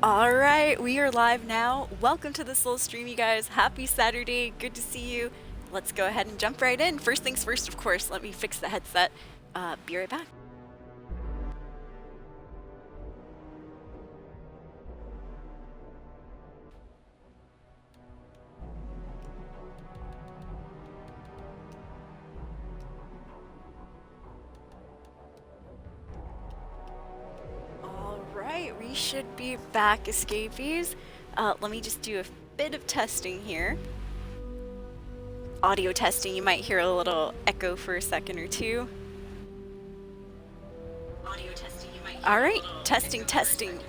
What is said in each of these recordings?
All right, we are live now. Welcome to this little stream, you guys. Happy Saturday. Good to see you. Let's go ahead and jump right in. First things first, of course, let me fix the headset. Be right back. Alright, we should be back, escapees. Let me just do a bit of testing here. Audio testing, you might hear a little echo for a second or two. Audio testing, you might hear Alright, testing.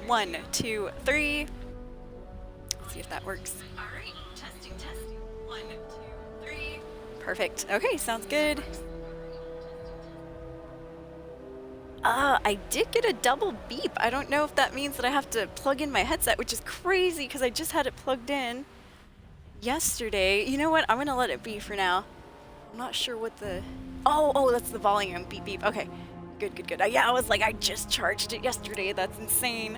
1, 2, 3. Let's see if that works. Alright, testing. 1, 2, 3. Perfect. Okay, sounds good. I did get a double beep. I don't know if that means that I have to plug in my headset, which is crazy because I just had it plugged in yesterday. You know what? I'm gonna let it be for now. I'm not sure what the... Oh, that's the volume. Beep, beep. Okay. Good. Yeah, I was like, I just charged it yesterday. That's insane.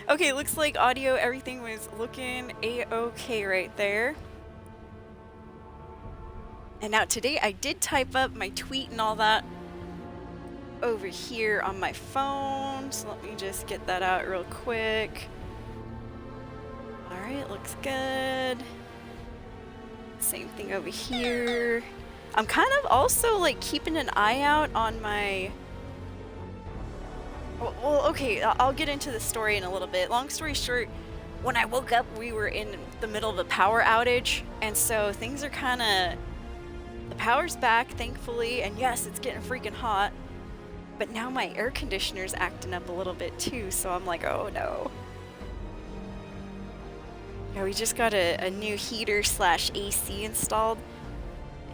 Okay, looks like audio, everything was looking a-okay right there. And now today I did type up my tweet and all that over here on my phone, so let me just get that out real quick. Alright, looks good. Same thing over here. I'm kind of also like keeping an eye out on my... Well, okay, I'll get into the story in a little bit. Long story short, when I woke up, we were in the middle of a power outage, and so things are kind of... The power's back, thankfully, and yes, it's getting freaking hot. But now my air conditioner's acting up a little bit too, so I'm like, oh no. Yeah, we just got a new heater slash AC installed,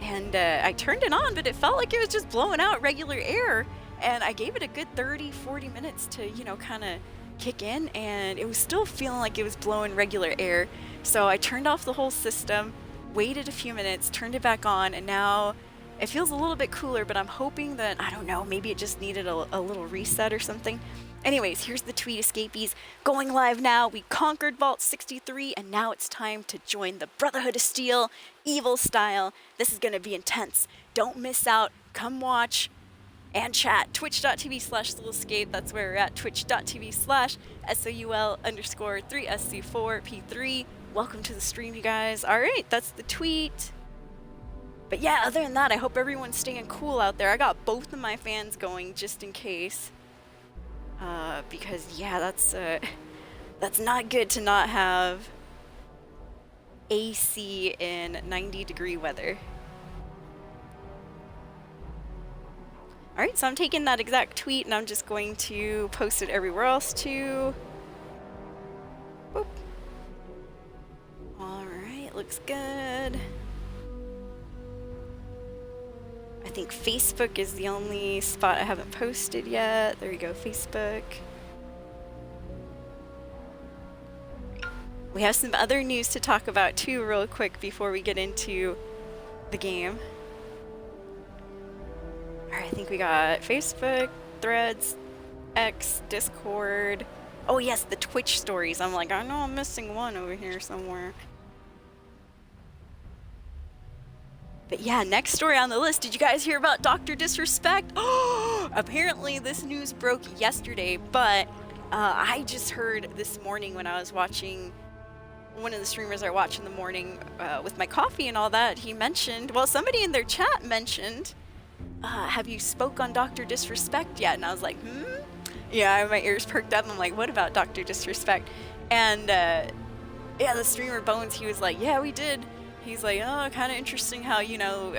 and I turned it on, but it felt like it was just blowing out regular air, and I gave it a good 30-40 minutes to, you know, kind of kick in, and it was still feeling like it was blowing regular air. So I turned off the whole system, waited a few minutes, turned it back on, and now it feels a little bit cooler, but I'm hoping that, I don't know, maybe it just needed a little reset or something. Anyways, here's the tweet, escapees. Going live now. We conquered Vault 63, and now it's time to join the Brotherhood of Steel, evil style. This is going to be intense. Don't miss out. Come watch and chat. Twitch.tv/SoulEscape. That's where we're at. Twitch.tv/SOUL_3SC4P3. Welcome to the stream, you guys. All right, that's the tweet. But yeah, other than that, I hope everyone's staying cool out there. I got both of my fans going just in case. Because yeah, that's not good to not have AC in 90-degree weather. Alright, so I'm taking that exact tweet and I'm just going to post it everywhere else too. Boop. Alright, looks good. I think Facebook is the only spot I haven't posted yet. There you go, Facebook. We have some other news to talk about too real quick before we get into the game. Alright, I think we got Facebook, Threads, X, Discord. Oh yes, the Twitch stories. I'm like, I know I'm missing one over here somewhere. But yeah, next story on the list. Did you guys hear about Dr. Disrespect? Oh, apparently this news broke yesterday, but I just heard this morning when I was watching one of the streamers I watch in the morning with my coffee and all that, he mentioned, well, somebody in their chat mentioned, have you spoke on Dr. Disrespect yet? And I was like, Yeah, my ears perked up. I'm like, what about Dr. Disrespect? And yeah, the streamer Bones, he was like, yeah, we did. He's like, oh, kind of interesting how, you know,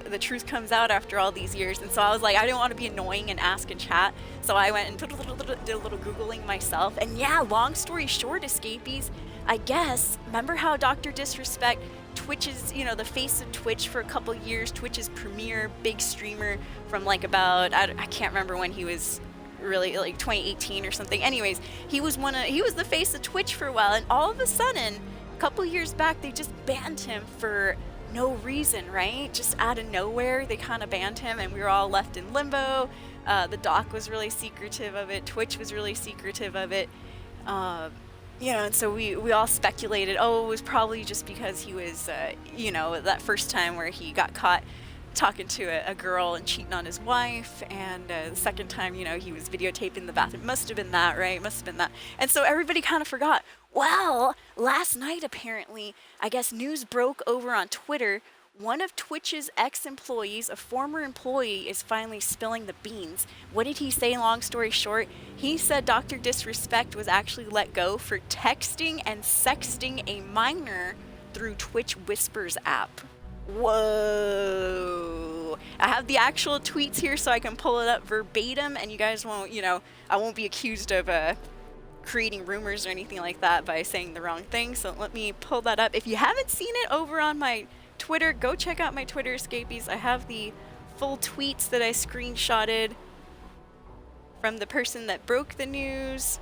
the truth comes out after all these years. And so I was like, I didn't want to be annoying and ask in chat. So I went and did a little Googling myself. And yeah, long story short, escapees, I guess, remember how Dr. Disrespect, Twitch's, you know, the face of Twitch for a couple years, Twitch's premier big streamer from like about, I can't remember when he was really, like 2018 or something. Anyways, he was the face of Twitch for a while, and all of a sudden, couple years back, they just banned him for no reason, right? Just out of nowhere, they kind of banned him, and we were all left in limbo. The doc was really secretive of it. Twitch was really secretive of it. you know, and so we all speculated, oh, it was probably just because he was, you know, that first time where he got caught talking to a girl and cheating on his wife, and the second time, you know, he was videotaping the bathroom. Must have been that, right? Must have been that. And so everybody kind of forgot. Well, last night, apparently, I guess news broke over on Twitter. One of Twitch's ex-employees, a former employee, is finally spilling the beans. What did he say, long story short? He said Dr. Disrespect was actually let go for texting and sexting a minor through Twitch Whispers app. Whoa. I have the actual tweets here so I can pull it up verbatim, and you guys won't, you know, I won't be accused of creating rumors or anything like that by saying the wrong thing. So let me pull that up. If you haven't seen it over on my Twitter, go check out my Twitter, Escapees. I have the full tweets that I screenshotted from the person that broke the news,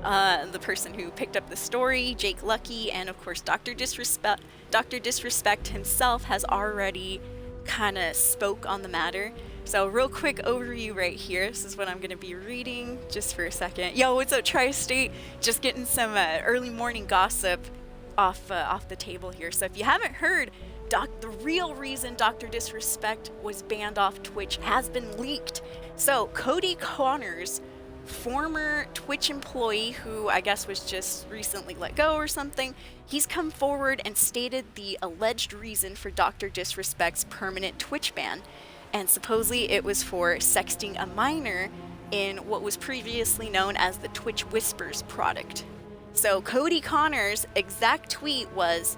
the person who picked up the story, Jake Lucky, and of course Dr. Disrespect. Dr. Disrespect himself has already kind of spoke on the matter. So real quick overview right here. This is what I'm going to be reading just for a second. Yo, what's up, Tri-State? Just getting some early morning gossip off the table here. So if you haven't heard, the real reason Dr. Disrespect was banned off Twitch has been leaked. So Cody Connors, former Twitch employee who I guess was just recently let go or something, he's come forward and stated the alleged reason for Dr. Disrespect's permanent Twitch ban. And supposedly it was for sexting a minor in what was previously known as the Twitch Whispers product. So Cody Connors' exact tweet was,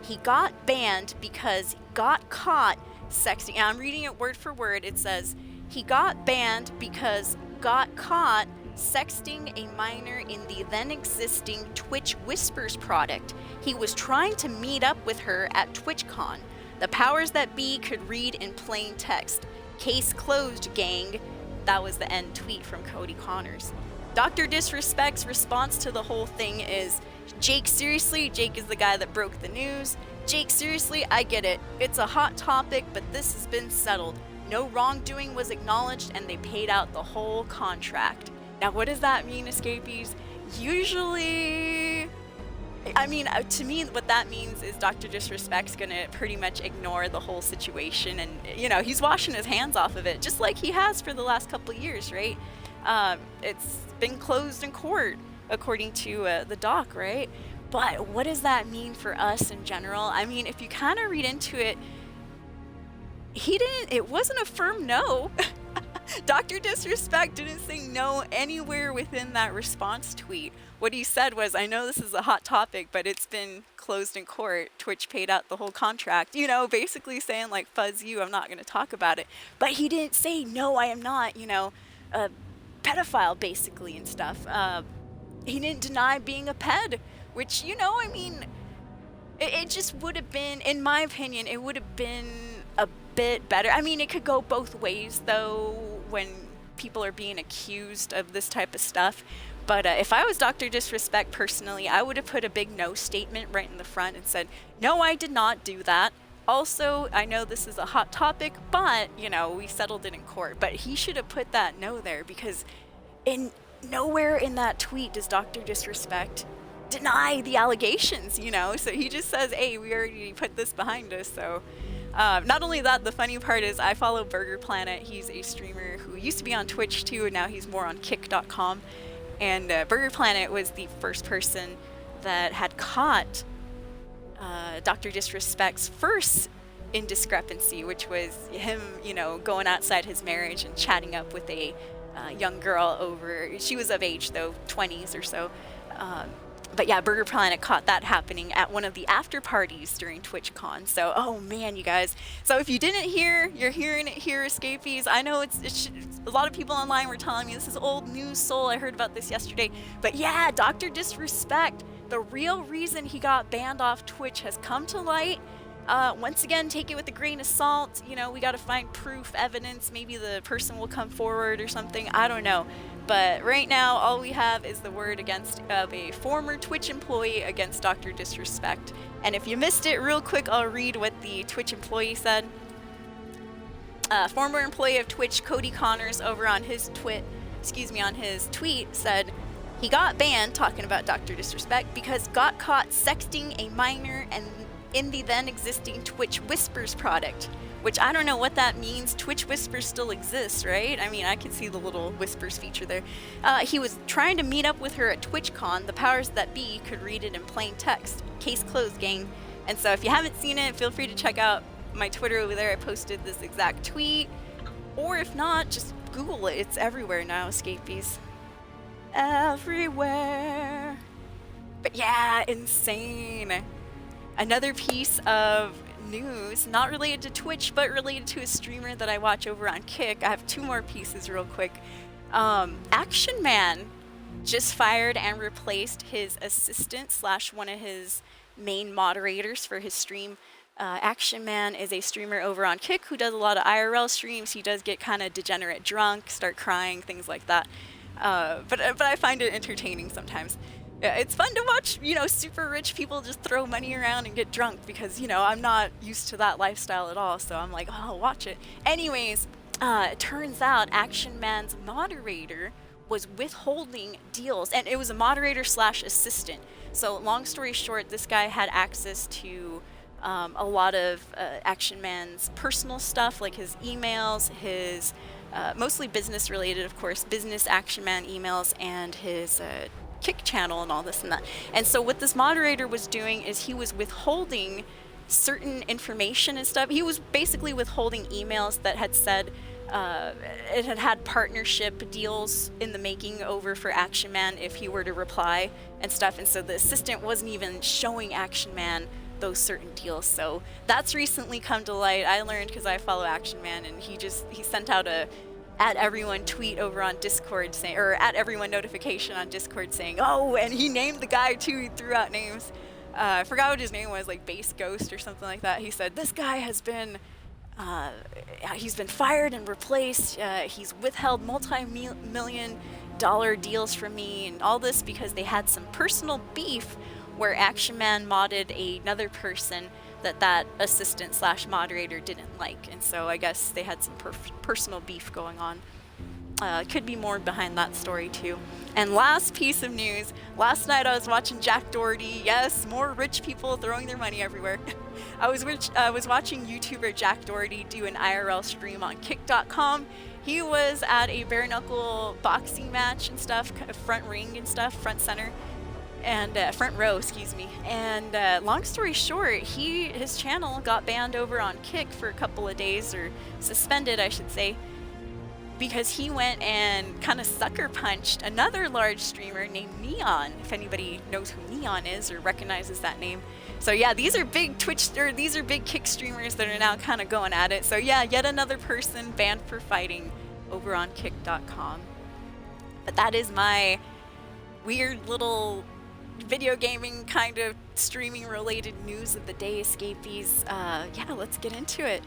he got banned because he got caught sexting. And I'm reading it word for word. It says, he got banned because got caught sexting a minor in the then existing Twitch Whispers product. He was trying to meet up with her at TwitchCon. The powers that be could read in plain text. Case closed, gang. That was the end tweet from Cody Connors. Dr. Disrespect's response to the whole thing is, Jake, seriously? Jake is the guy that broke the news. Jake, seriously? I get it. It's a hot topic, but this has been settled. No wrongdoing was acknowledged, and they paid out the whole contract. Now, what does that mean, Escapees? Usually, I mean, to me, what that means is Dr. Disrespect's gonna pretty much ignore the whole situation, and, you know, he's washing his hands off of it, just like he has for the last couple of years, right? It's been closed in court, according to the doc, right? But what does that mean for us in general? I mean, if you kind of read into it, it wasn't a firm no. Dr. Disrespect didn't say no anywhere within that response tweet. What he said was, I know this is a hot topic, but it's been closed in court. Twitch paid out the whole contract. You know, basically saying like, fuzz you, I'm not going to talk about it. But he didn't say, no, I am not, you know, a pedophile basically and stuff. He didn't deny being a ped, which, you know, I mean, it just would have been, in my opinion, it would have been a bit better. I mean, it could go both ways though when people are being accused of this type of stuff. But if I was Dr. Disrespect personally, I would have put a big no statement right in the front and said, no, I did not do that. Also, I know this is a hot topic, but, you know, we settled it in court. But he should have put that no there, because nowhere in that tweet does Dr. Disrespect deny the allegations, you know? So he just says, hey, we already put this behind us, so... not only that, the funny part is I follow Burger Planet. He's a streamer who used to be on Twitch too, and now he's more on kick.com. And Burger Planet was the first person that had caught Dr. Disrespect's first indiscrepancy, which was him, you know, going outside his marriage and chatting up with a young girl over, she was of age though, 20s or so. But yeah, Burger Planet caught that happening at one of the after parties during TwitchCon. So, oh man, you guys. So if you didn't hear, you're hearing it here, Escapees. I know it's a lot of people online were telling me this is old news, Soul. I heard about this yesterday. But yeah, Dr. Disrespect, the real reason he got banned off Twitch has come to light. Once again, take it with a grain of salt. You know, we got to find proof, evidence. Maybe the person will come forward or something. I don't know. But right now, all we have is the word of a former Twitch employee against Dr. Disrespect. And if you missed it, real quick, I'll read what the Twitch employee said. Former employee of Twitch, Cody Connors, over on his tweet said, He got banned, talking about Dr. Disrespect, because got caught sexting a minor and in the then existing Twitch Whispers product, which I don't know what that means. Twitch Whispers still exists, right? I mean, I can see the little Whispers feature there. He was trying to meet up with her at TwitchCon. The powers that be could read it in plain text. Case closed, gang. And so if you haven't seen it, feel free to check out my Twitter over there. I posted this exact tweet. Or if not, just Google it. It's everywhere now, escapees. Everywhere. But yeah, insane. Another piece of news, not related to Twitch, but related to a streamer that I watch over on Kick. I have two more pieces real quick. Action Man just fired and replaced his assistant / one of his main moderators for his stream. Action Man is a streamer over on Kick who does a lot of IRL streams. He does get kind of degenerate drunk, start crying, things like that. But I find it entertaining sometimes. It's fun to watch, you know, super rich people just throw money around and get drunk because, you know, I'm not used to that lifestyle at all. So I'm like, oh, I'll watch it. Anyways, it turns out Action Man's moderator was withholding deals, and it was a moderator / assistant. So long story short, this guy had access to a lot of Action Man's personal stuff, like his emails, his mostly business related, of course, business Action Man emails, and his Kick channel and all this and that. And so what this moderator was doing is he was withholding certain information and stuff. He was basically withholding emails that had said it had partnership deals in the making over for Action Man if he were to reply and stuff. And so the assistant wasn't even showing Action Man those certain deals. So that's recently come to light. I learned because I follow Action Man, and he sent out a at everyone tweet over on Discord saying, or at everyone notification on Discord saying, oh, and he named the guy too. He threw out names. I forgot what his name was, like Base Ghost or something like that. He said, this guy has been he's been fired and replaced. He's withheld multi-million dollar deals from me and all this because they had some personal beef where Action Man modded another person that assistant / moderator didn't like. And so I guess they had some personal beef going on. Could be more behind that story too. And last piece of news, last night I was watching Jack Doherty. Yes, more rich people throwing their money everywhere. I was watching YouTuber Jack Doherty do an IRL stream on kick.com. He was at a bare knuckle boxing match and stuff, front ring and stuff, front center, and front row, excuse me. And long story short, his channel got banned over on Kick for a couple of days, or suspended, I should say, because he went and kind of sucker punched another large streamer named Neon, if anybody knows who Neon is or recognizes that name. So yeah, these are big these are big Kick streamers that are now kind of going at it. So yeah, yet another person banned for fighting over on kick.com. But that is my weird little video gaming kind of streaming related news of the day, escapees. Yeah, let's get into it.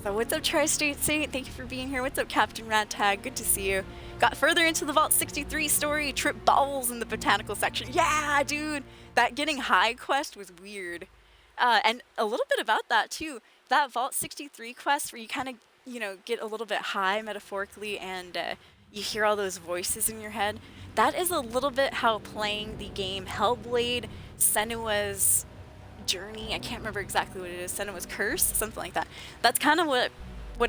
So what's up, Tri-State Saint? Thank you for being here. What's up, Captain Radtag? Good to see you. Got further into the Vault 63 story, trip bowels in the botanical section. Yeah, dude, that getting high quest was weird. And a little bit about that too. That Vault 63 quest where you kind of, you know, get a little bit high metaphorically, and you hear all those voices in your head. That is a little bit how playing the game Hellblade, Senua's Journey, I can't remember exactly what it is, Senua's Curse, something like that. That's kind of what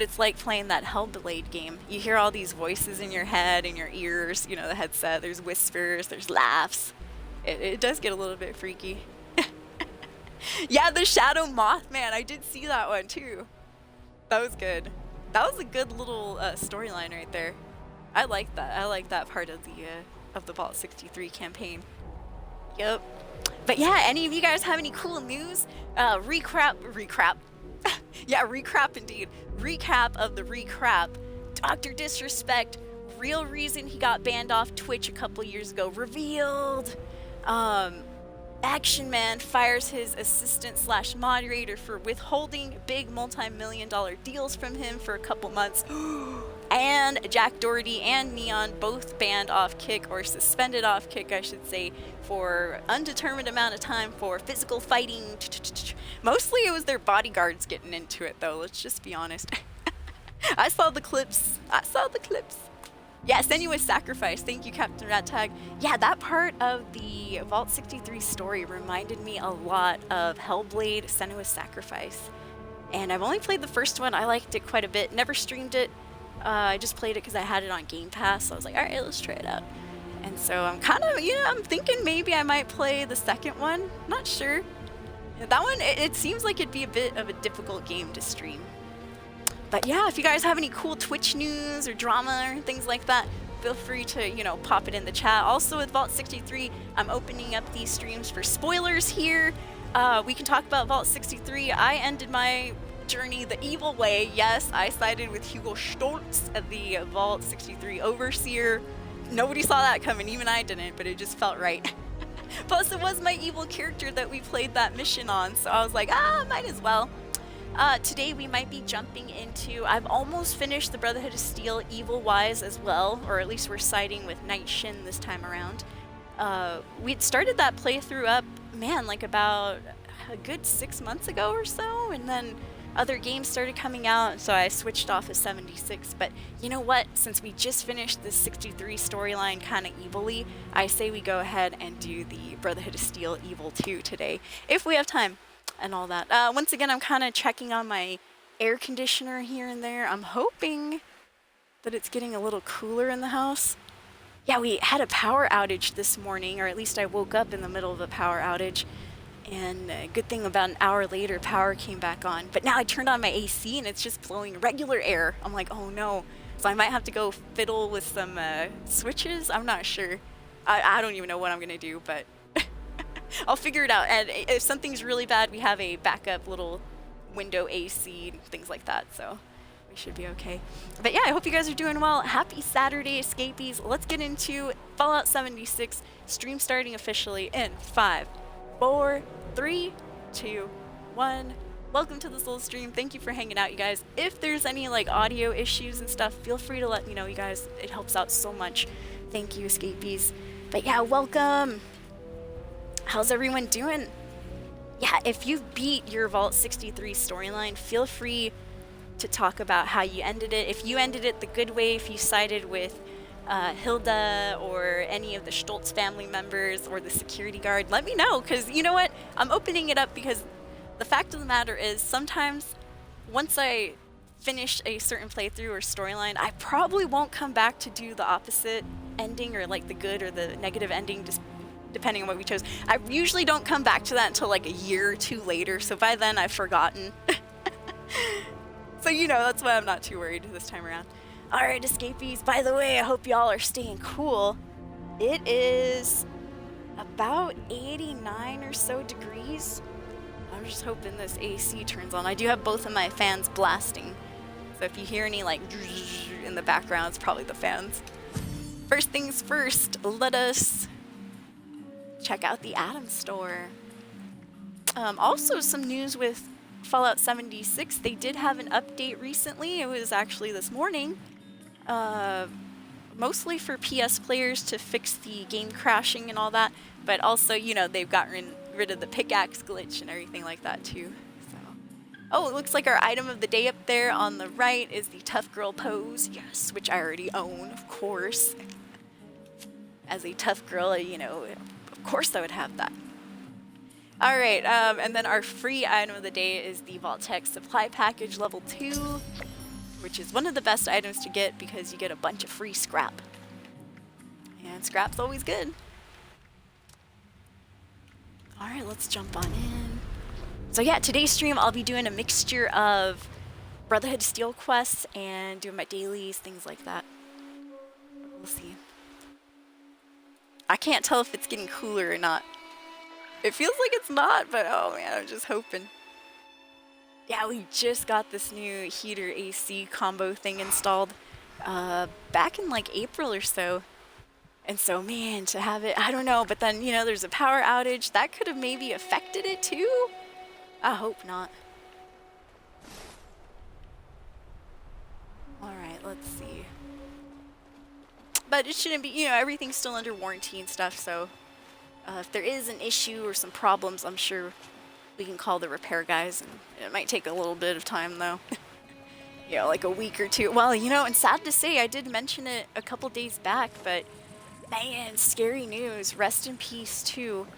it's like playing that Hellblade game. You hear all these voices in your head, in your ears, you know, the headset, there's whispers, there's laughs. It does get a little bit freaky. Yeah, the Shadow Mothman, I did see that one too. That was good. That was a good little storyline right there. I like that. I like that part of the Vault 63 campaign. Yep. But yeah, any of you guys have any cool news? Recap. Yeah, recap indeed. Recap of the recap. Dr. Disrespect, real reason he got banned off Twitch a couple years ago, revealed. Action Man fires his assistant / moderator for withholding big multi-million dollar deals from him for a couple months. And Jack Doherty and Neon both banned off Kick, or suspended off Kick, I should say, for undetermined amount of time for physical fighting. Mostly it was their bodyguards getting into it though, let's just be honest. I saw the clips. Yeah, Senua's Sacrifice. Thank you, Captain Rat Tag. Yeah, that part of the Vault 63 story reminded me a lot of Hellblade Senua's Sacrifice. And I've only played the first one. I liked it quite a bit. Never streamed it. I just played it because I had it on Game Pass. So I was like, all right, let's try it out. And so I'm kind of, I'm thinking maybe I might play the second one. Not sure. That one, it seems like it'd be a bit of a difficult game to stream. But yeah, if you guys have any cool Twitch news or drama or things like that, feel free to, pop it in the chat. Also with Vault 63, I'm opening up these streams for spoilers here. We can talk about Vault 63. I ended my journey the evil way. Yes, I sided with Hugo Stoltz, the Vault 63 overseer. Nobody saw that coming, even I didn't, but it just felt right. Plus, it was my evil character that we played that mission on, so I was like, might as well. Today we might be jumping into, I've almost finished the Brotherhood of Steel Evil Wise as well, or at least we're siding with Night Shin this time around. We'd started that playthrough up, man, like about a good 6 months ago or so, and then other games started coming out, so I switched off of 76. But you know what? Since we just finished the 63 storyline kind of evilly, I say we go ahead and do the Brotherhood of Steel Evil 2 today, if we have time and all that. Once again, I'm kind of checking on my air conditioner here and there. I'm hoping that it's getting a little cooler in the house. Yeah, we had a power outage this morning, or at least I woke up in the middle of a power outage. And good thing about an hour later, power came back on. But now I turned on my AC and it's just blowing regular air. I'm like, oh no. So I might have to go fiddle with some switches. I'm not sure. I don't even know what I'm going to do, but I'll figure it out. And if something's really bad, we have a backup little window AC, things like that. So we should be okay. But yeah, I hope you guys are doing well. Happy Saturday, escapees. Let's get into Fallout 76. Stream starting officially in 5, 4, 3, 2, 1. Welcome to this little stream. Thank you for hanging out, you guys. If there's any audio issues and stuff, feel free to let me know, you guys. It helps out so much. Thank you, escapees. But yeah, welcome. How's everyone doing? Yeah, if you've beat your Vault 63 storyline, feel free to talk about how you ended it. If you ended it the good way, if you sided with Hilda or any of the Stoltz family members or the security guard, let me know, because you know what? I'm opening it up because the fact of the matter is sometimes once I finish a certain playthrough or storyline, I probably won't come back to do the opposite ending or the good or the negative ending, just depending on what we chose. I usually don't come back to that until a year or two later, so by then I've forgotten. So that's why I'm not too worried this time around. Alright, escapees, by the way, I hope y'all are staying cool. It is about 89 or so degrees. I'm just hoping this AC turns on. I do have both of my fans blasting, so if you hear any in the background, it's probably the fans. First things first, let us check out the Atom Store. Also some news with Fallout 76. They did have an update recently. It was actually this morning. Mostly for PS players to fix the game crashing and all that, but also, they've gotten rid of the pickaxe glitch and everything like that too. So, oh, it looks like our item of the day up there on the right is the Tough Girl pose. Yes, which I already own, of course. As a tough girl, of course I would have that. All right, and then our free item of the day is the Vault-Tec Supply Package Level 2, which is one of the best items to get because you get a bunch of free scrap. And scrap's always good. All right, let's jump on in. So yeah, today's stream I'll be doing a mixture of Brotherhood Steel quests and doing my dailies, things like that. We'll see. I can't tell if it's getting cooler or not. It feels like it's not, but oh man, I'm just hoping. Yeah, we just got this new heater AC combo thing installed back in April or so. And so, man, to have it, I don't know, but then, there's a power outage. That could have maybe affected it too? I hope not. All right, let's see. But it shouldn't be, everything's still under warranty and stuff, so if there is an issue or some problems, I'm sure we can call the repair guys, and it might take a little bit of time, though. you know, like a week or two. Well, you know, and sad to say, I did mention it a couple days back, but man, scary news. Rest in peace too.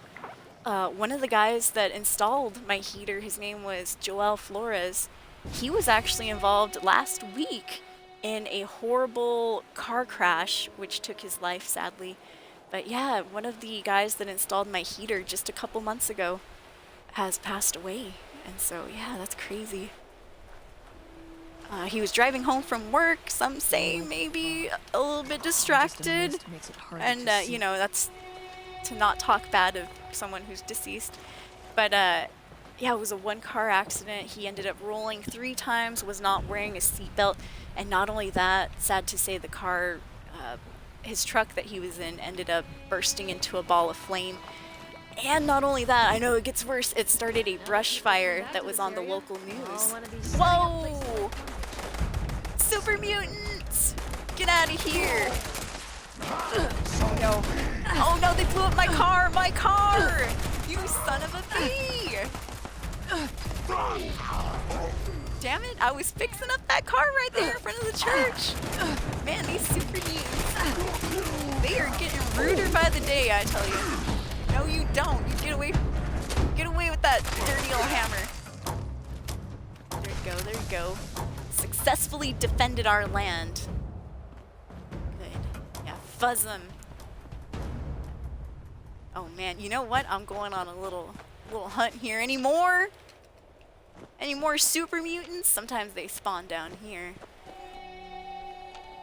One of the guys that installed my heater, his name was Joel Flores. He was actually involved last week in a horrible car crash, which took his life, sadly. But yeah, one of the guys that installed my heater just a couple months ago has passed away. And so, yeah, that's crazy. He was driving home from work, some say maybe a little bit distracted. And, you know, that's to not talk bad of someone who's deceased. But, yeah, it was a one-car accident. He ended up rolling 3 times, was not wearing a seatbelt. And not only that, sad to say, the car, his truck that he was in ended up bursting into a ball of flame. And not only that, I know it gets worse, it started a brush fire that was on the local news. Whoa! Super mutants! Get out of here! Oh no. Oh no, they blew up my car! My car! You son of a bee! Damn it, I was fixing up that car right there in front of the church! Man, these super mutants, they are getting ruder by the day, I tell you. No, you don't. You get away with that dirty old hammer. There you go, there you go. Successfully defended our land. Good. Yeah, fuzz them. Oh man, you know what? I'm going on a little hunt here. Any more super mutants? Sometimes they spawn down here.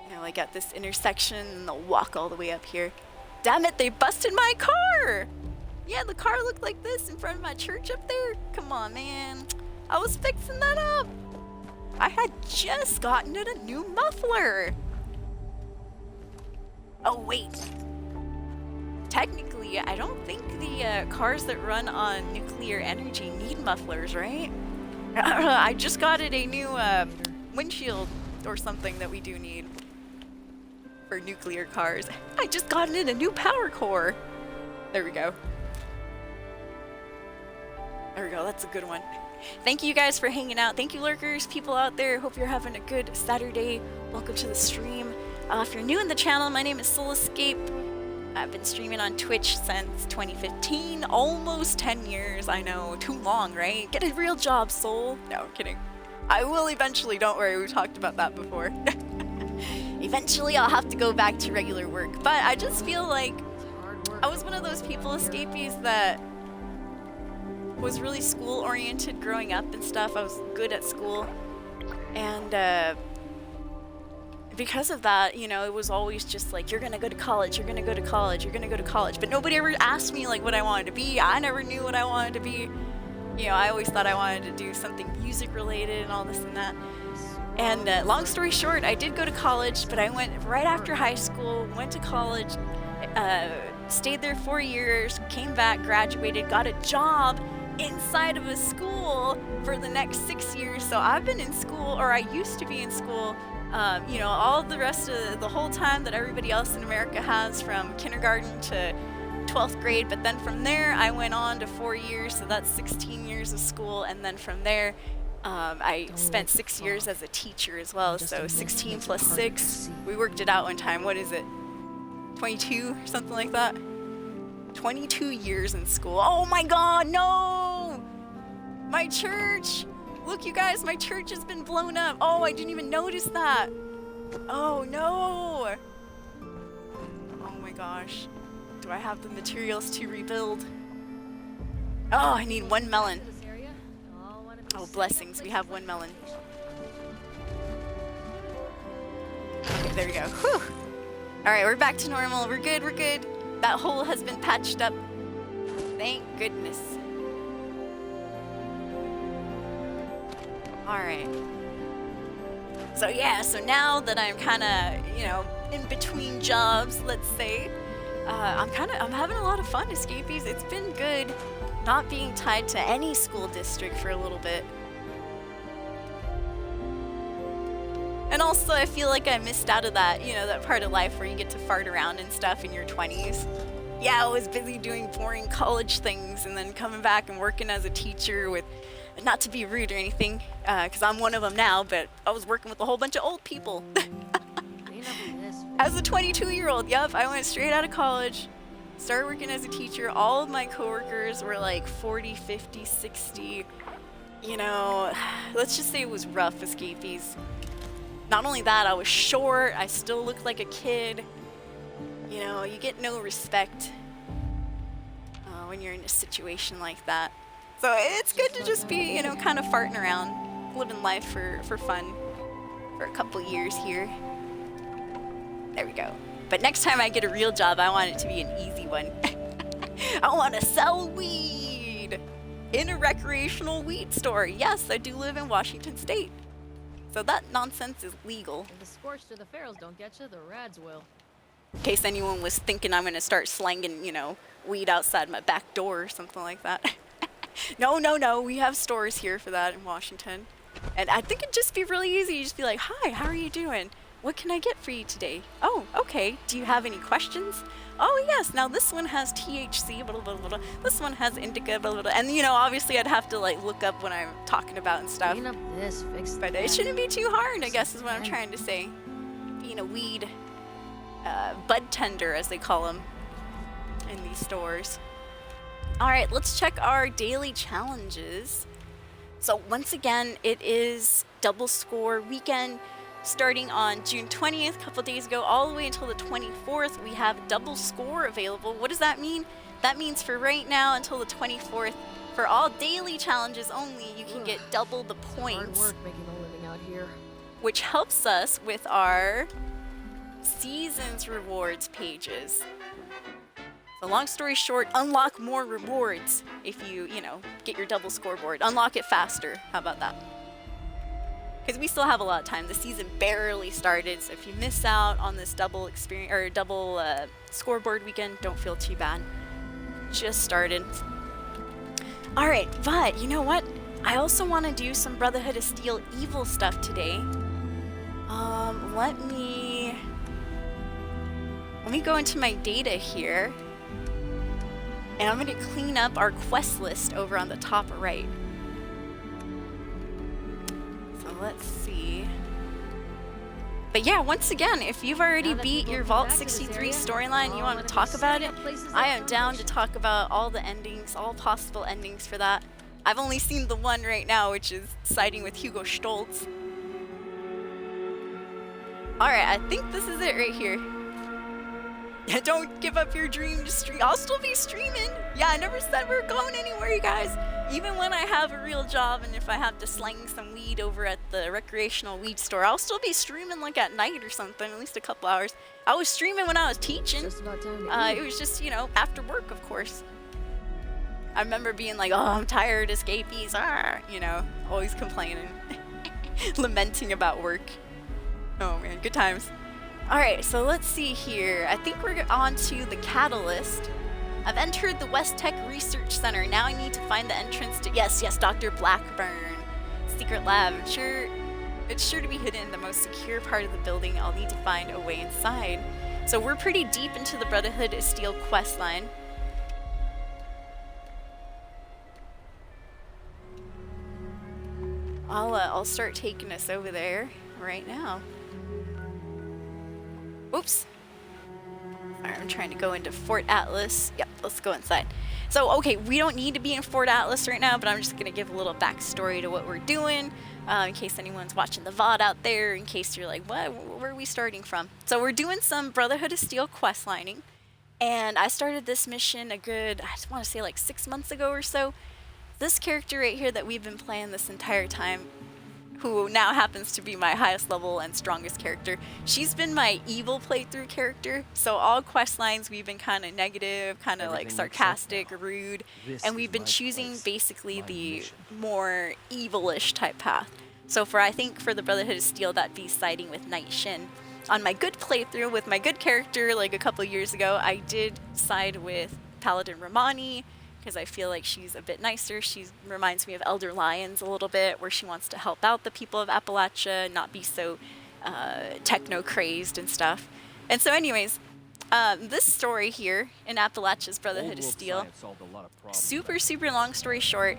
You know, like at this intersection, and they'll walk all the way up here. Damn it, they busted my car! Yeah, the car looked like this in front of my church up there. Come on, man. I was fixing that up. I had just gotten it a new muffler. Oh, wait. Technically, I don't think the cars that run on nuclear energy need mufflers, right? I just got it a new windshield or something that we do need for nuclear cars. I just got it a new power core. There we go. There we go, that's a good one. Thank you guys for hanging out. Thank you, lurkers, people out there. Hope you're having a good Saturday. Welcome to the stream. If you're new in the channel, my name is Soul Escape. I've been streaming on Twitch since 2015, almost 10 years. I know, too long, right? Get a real job, Soul. No, I'm kidding. I will eventually, don't worry, we talked about that before. Eventually, I'll have to go back to regular work, but I just feel like I was one of those people, escapees, that was really school-oriented growing up and stuff. I was good at school, and because of that, you know, it was always just like, you're gonna go to college, you're gonna go to college, you're gonna go to college, but nobody ever asked me like what I wanted to be. I never knew what I wanted to be. You know, I always thought I wanted to do something music-related and all this and that. And long story short, I did go to college, but I went right after high school, went to college, stayed there 4 years, came back, graduated, got a job inside of a school for the next 6 years. So I've been in school, or I used to be in school, you know, all the rest of the whole time that everybody else in America has, from kindergarten to 12th grade. But then from there, I went on to 4 years, so that's 16 years of school. And then from there, I spent 6 years as a teacher as well. So 16 plus 6, we worked it out one time. What is it? 22 or something like that? 22 years in school. Oh my god, no! My church! Look, you guys, my church has been blown up. Oh, I didn't even notice that. Oh no! Oh my gosh. Do I have the materials to rebuild? Oh, I need 1 melon. Oh, blessings, we have 1 melon. Okay, there we go. Whew! Alright, we're back to normal. We're good, we're good. That hole has been patched up. Thank goodness. Alright. So yeah, so now that I'm kind of, you know, in between jobs, let's say, I'm having a lot of fun, escapees. It's been good not being tied to any school district for a little bit. And also, I feel like I missed out of that, you know, that part of life where you get to fart around and stuff in your 20s. Yeah, I was busy doing boring college things and then coming back and working as a teacher with, not to be rude or anything, because I'm one of them now, but I was working with a whole bunch of old people. As a 22-year-old, yep, I went straight out of college, started working as a teacher. All of my coworkers were like 40, 50, 60. You know, let's just say it was rough, escapees. Not only that, I was short, I still looked like a kid. You know, you get no respect when you're in a situation like that. So it's good to just be, you know, kind of farting around, living life for fun for a couple years here. There we go. But next time I get a real job, I want it to be an easy one. I want to sell weed in a recreational weed store. Yes, I do live in Washington State. So that nonsense is legal. If the scorched or the ferals don't get you, the rads will. In case anyone was thinking I'm going to start slanging, you know, weed outside my back door or something like that. No, we have stores here for that in Washington. And I think it'd just be really easy. You just be like, hi, how are you doing? What can I get for you today? Oh, okay. Do you have any questions? Oh, yes. Now this one has THC, blah, blah, blah, blah. This one has indica, blah, blah, blah. And, you know, obviously I'd have to, like, look up what I'm talking about and stuff. Clean up this, fix But that. it shouldn't be too hard, I guess, is what I'm trying to say. Being a weed bud tender, as they call them in these stores. All right, let's check our daily challenges. So once again, it is double score weekend starting on June 20th, a couple days ago, all the way until the 24th. We have double score available. What does that mean? That means for right now until the 24th, for all daily challenges only, you can get double the points. Hard work making a living out here. Which helps us with our seasons rewards pages. So long story short, unlock more rewards if you know, get your double scoreboard. Unlock it faster. How about that? Because we still have a lot of time. The season barely started, so if you miss out on this double experience or double scoreboard weekend, don't feel too bad. Just started. All right, but you know what? I also want to do some Brotherhood of Steel evil stuff today. Let me go into my data here, and I'm going to clean up our quest list over on the top right. So let's see. But yeah, once again, if you've already beat your Vault 63 storyline, you want to talk about it, I am down to talk about all the endings, all possible endings for that. I've only seen the one right now, which is siding with Hugo Stoltz. Alright, I think this is it right here. Don't give up your dream to stream. I'll still be streaming. Yeah, I never said we're going anywhere, you guys. Even when I have a real job and if I have to slang some weed over at the recreational weed store, I'll still be streaming like at night or something, at least a couple hours. I was streaming when I was teaching. Just about time to It was just, you know, after work, of course. I remember being like, oh, I'm tired, escapees, you know, always complaining, lamenting about work. Oh man, good times. All right, so let's see here. I think we're on to the catalyst. I've entered the West Tech Research Center. Now I need to find the entrance to, yes, Dr. Blackburn. Secret lab. It's sure to be hidden in the most secure part of the building. I'll need to find a way inside. So we're pretty deep into the Brotherhood of Steel questline. I'll start taking us over there right now. Oops. Sorry, I'm trying to go into Fort Atlas. Yep, let's go inside. So, okay, we don't need to be in Fort Atlas right now, but I'm just going to give a little backstory to what we're doing, in case anyone's watching the VOD out there, in case you're like, what? Where are we starting from? So we're doing some Brotherhood of Steel questlining, and I started this mission a good, I just want to say like 6 months ago or so. This character right here that we've been playing this entire time, who now happens to be my highest level and strongest character. She's been my evil playthrough character, so all quest lines we've been kind of negative, kind of like sarcastic, rude, and we've been choosing basically the more evilish type path. So I think for the Brotherhood of Steel, that'd be siding with Night Shin. On my good playthrough with my good character like a couple years ago, I did side with Paladin Romani, because I feel like she's a bit nicer. She reminds me of Elder Lyons a little bit, where she wants to help out the people of Appalachia, not be so techno-crazed and stuff. And so anyways, This story here in Appalachia's Brotherhood of Steel, super long story short,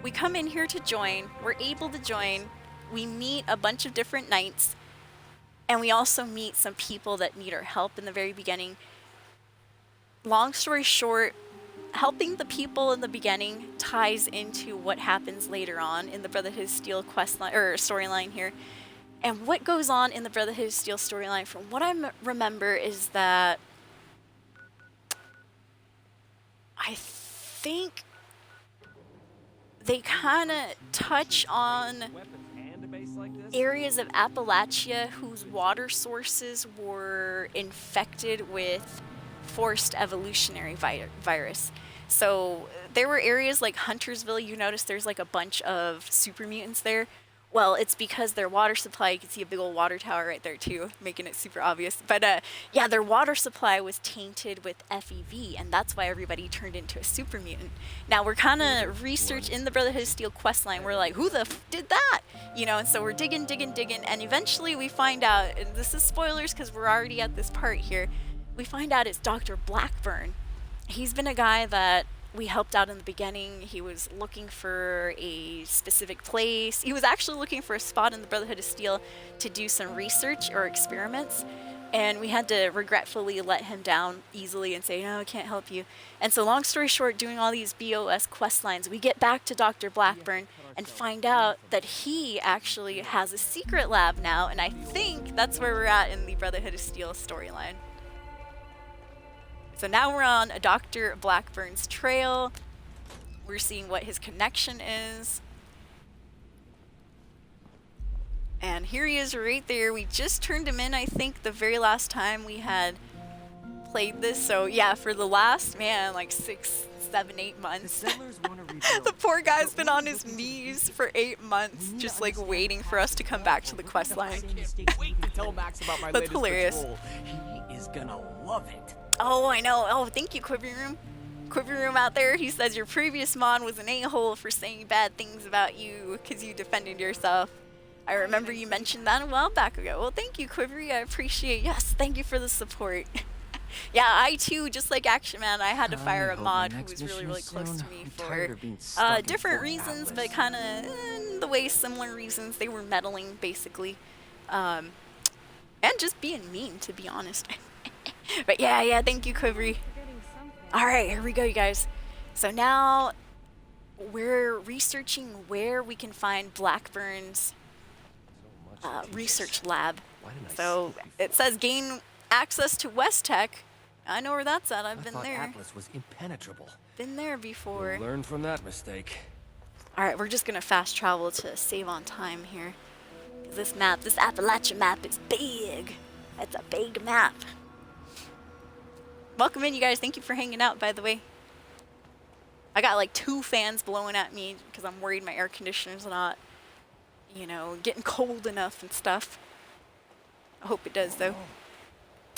we come in here to join, we're able to join, we meet a bunch of different knights, and we also meet some people that need our help in the very beginning. Long story short, helping the people in the beginning ties into what happens later on in the Brotherhood of Steel questline or storyline here. And what goes on in the Brotherhood of Steel storyline, from what I remember, is that I think they kind of touch on areas of Appalachia whose water sources were infected with forced evolutionary virus. So there were areas like Huntersville, you notice there's like a bunch of super mutants there. Well, it's because their water supply, you can see a big old water tower right there too, making it super obvious. But yeah, their water supply was tainted with FEV, and that's why everybody turned into a super mutant. Now we're kind of research in the Brotherhood of Steel questline. We're like, who the f did that? You know, and so we're digging, and eventually we find out, and this is spoilers because we're already at this part here, we find out it's Dr. Blackburn. He's been a guy that we helped out in the beginning. He was looking for a specific place. He was actually looking for a spot in the Brotherhood of Steel to do some research or experiments. And we had to regretfully let him down easily and say, no, I can't help you. And so long story short, doing all these BOS quest lines, we get back to Dr. Blackburn and find out that he actually has a secret lab now. And I think that's where we're at in the Brotherhood of Steel storyline. So now we're on a Dr. Blackburn's trail. We're seeing what his connection is. And here he is right there. We just turned him in, I think, the very last time we had played this. So yeah, for the last, man, like 6, 7, 8 months. The poor guy's been on his knees for 8 months, just like waiting for us to come back to the quest line. That's hilarious. He is gonna love it. Oh, I know. Oh, thank you, Quiver Room. Quiver Room out there, he says your previous mon was an a-hole for saying bad things about you because you defended yourself. I remember you mentioned that a while back ago. Well, thank you, Quivery. I appreciate. Yes, thank you for the support. Yeah, I too, just like Action Man, I had to fire a mod who was really close to me for different reasons, but kind of in the way similar reasons. They were meddling, basically. And just being mean, to be honest. But yeah, thank you, Quivery. Alright, here we go, you guys. So now we're researching where we can find Blackburn's research lab. So it says gain access to West Tech. I know where that's at. I've been there. Atlas was impenetrable. Been there before. Learn from that mistake. Alright, we're just gonna fast travel to save on time here. This map, this Appalachia map is big. It's a big map. Welcome in, you guys. Thank you for hanging out, by the way. I got like 2 fans blowing at me because I'm worried my air conditioner's not, you know, getting cold enough and stuff. I hope it does, though.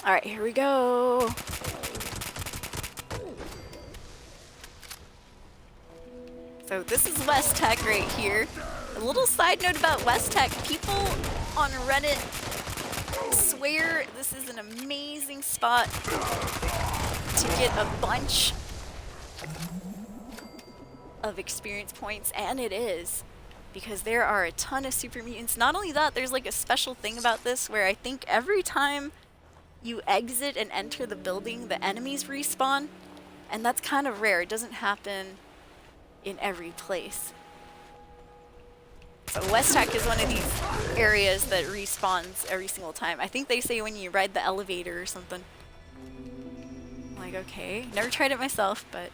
Alright, here we go. So this is West Tech right here. A little side note about West Tech. People on Reddit swear this is an amazing spot to get a bunch of experience points, and it is, because there are a ton of super mutants. Not only that, there's like a special thing about this where I think every time you exit and enter the building, the enemies respawn, and that's kind of rare. It doesn't happen in every place. So West Tech is one of these areas that respawns every single time. I think they say when you ride the elevator or something. I'm like, okay. Never tried it myself, but...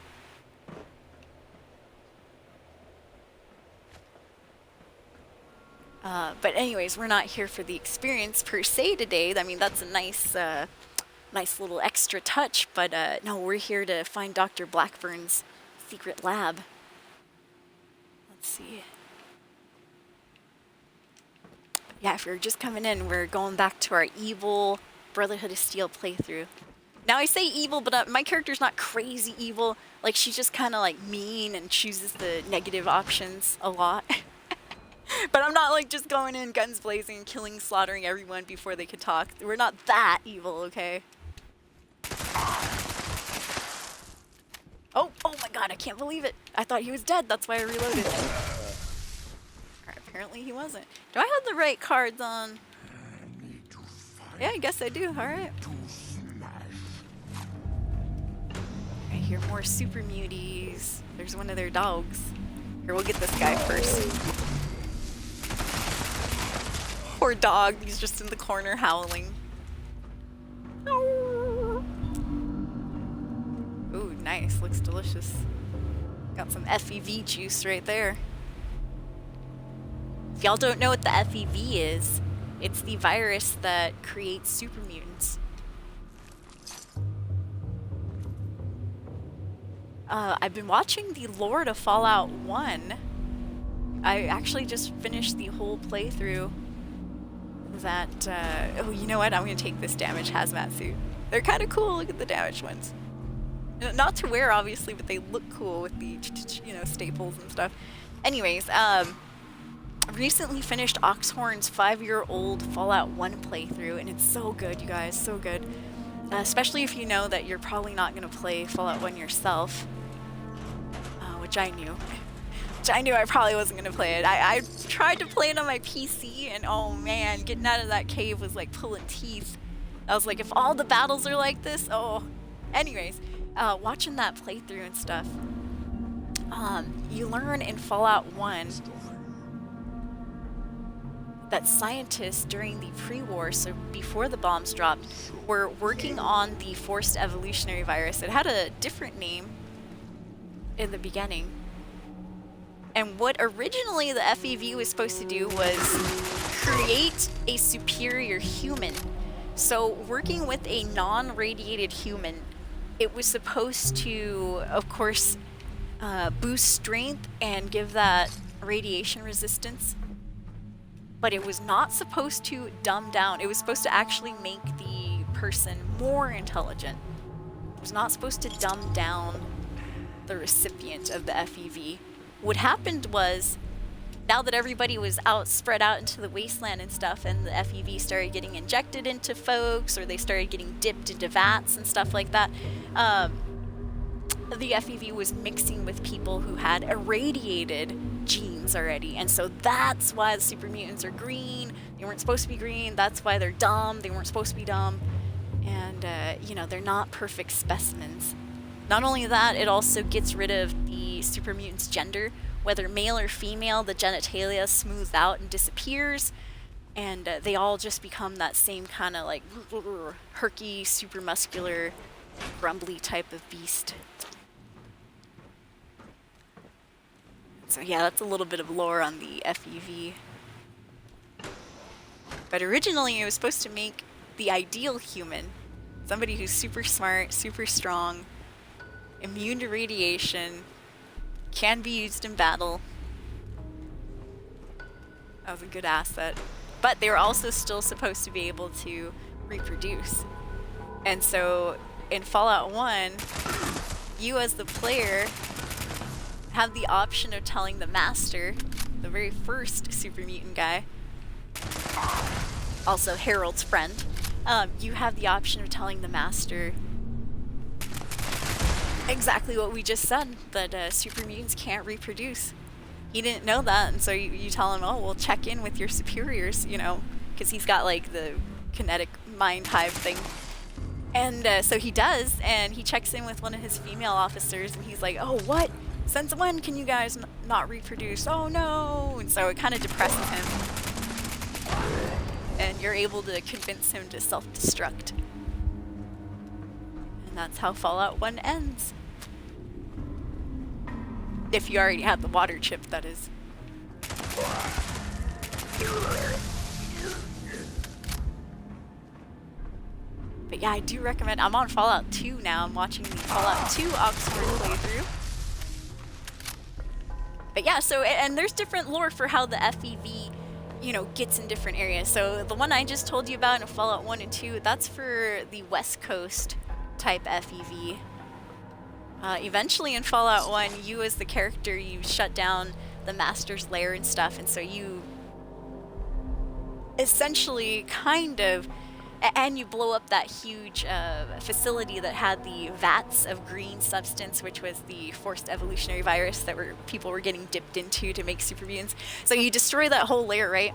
but anyways, we're not here for the experience per se today. I mean, that's a nice, nice little extra touch, but no, we're here to find Dr. Blackburn's secret lab. Let's see. Yeah, if you're just coming in, we're going back to our evil Brotherhood of Steel playthrough. Now I say evil, but my character's not crazy evil. Like, she's just kind of like mean and chooses the negative options a lot. But I'm not like just going in guns blazing and killing, slaughtering everyone before they could talk. We're not that evil, okay? Oh my god, I can't believe it. I thought he was dead. That's why I reloaded. Alright, apparently he wasn't. Do I have the right cards on? Yeah, I guess I do. Alright. I hear more super muties. There's one of their dogs. Here, we'll get this guy first. Poor dog. He's just in the corner howling. Ooh, nice. Looks delicious. Got some FEV juice right there. If y'all don't know what the FEV is, it's the virus that creates super mutants. I've been watching the lore to Fallout 1. I actually just finished the whole playthrough that, oh, you know what? I'm gonna take this damage hazmat suit. They're kind of cool. Look at the damaged ones. Not to wear, obviously, but they look cool with the, you know, staples and stuff. Anyways, recently finished Oxhorn's 5-year-old Fallout 1 playthrough, and it's so good, you guys, so good. Especially if you know that you're probably not going to play Fallout 1 yourself, which I knew. I probably wasn't going to play it. I tried to play it on my PC, and oh man, getting out of that cave was like pulling teeth. I was like, if all the battles are like this, oh. Anyways, watching that playthrough and stuff, you learn in Fallout 1 that scientists during the pre-war, so before the bombs dropped, were working on the forced evolutionary virus. It had a different name in the beginning. And what originally the FEV was supposed to do was create a superior human. So working with a non-radiated human, it was supposed to, of course, boost strength and give that radiation resistance. But it was not supposed to dumb down. It was supposed to actually make the person more intelligent. It was not supposed to dumb down the recipient of the FEV. What happened was, now that everybody was spread out into the wasteland and stuff, and the FEV started getting injected into folks, or they started getting dipped into vats and stuff like that, the FEV was mixing with people who had irradiated genes already, and so that's why the super mutants are green. They weren't supposed to be green. That's why they're dumb. They weren't supposed to be dumb, and you know, they're not perfect specimens. Not only that, it also gets rid of the super mutant's gender, whether male or female. The genitalia smooths out and disappears, and they all just become that same kind of like herky, super muscular, grumbly type of beast. So yeah, that's a little bit of lore on the FEV. But originally it was supposed to make the ideal human. Somebody who's super smart, super strong, immune to radiation, can be used in battle. That was a good asset. But they were also still supposed to be able to reproduce. And so in Fallout 1, you as the player have the option of telling the Master, the very first super mutant guy, also Harold's friend, you have the option of telling the Master exactly what we just said, that super mutants can't reproduce. He didn't know that, and so you tell him, oh, we'll check in with your superiors, you know, because he's got like the kinetic mind hive thing. And so he does, and he checks in with one of his female officers, and he's like, oh, what? Since when can you guys not reproduce? Oh no! And so it kind of depresses him. And you're able to convince him to self-destruct. And that's how Fallout 1 ends. If you already have the water chip, that is. But yeah, I do recommend. I'm on Fallout 2 now. I'm watching the Fallout 2 Oxford playthrough. But yeah, so, and there's different lore for how the FEV, you know, gets in different areas. So the one I just told you about in Fallout 1 and 2, that's for the West Coast type FEV. Eventually in Fallout 1, you as the character, you shut down the Master's lair and stuff, and so you essentially kind of And you blow up that huge facility that had the vats of green substance, which was the forced evolutionary virus that people were getting dipped into to make super mutants. So you destroy that whole layer, right?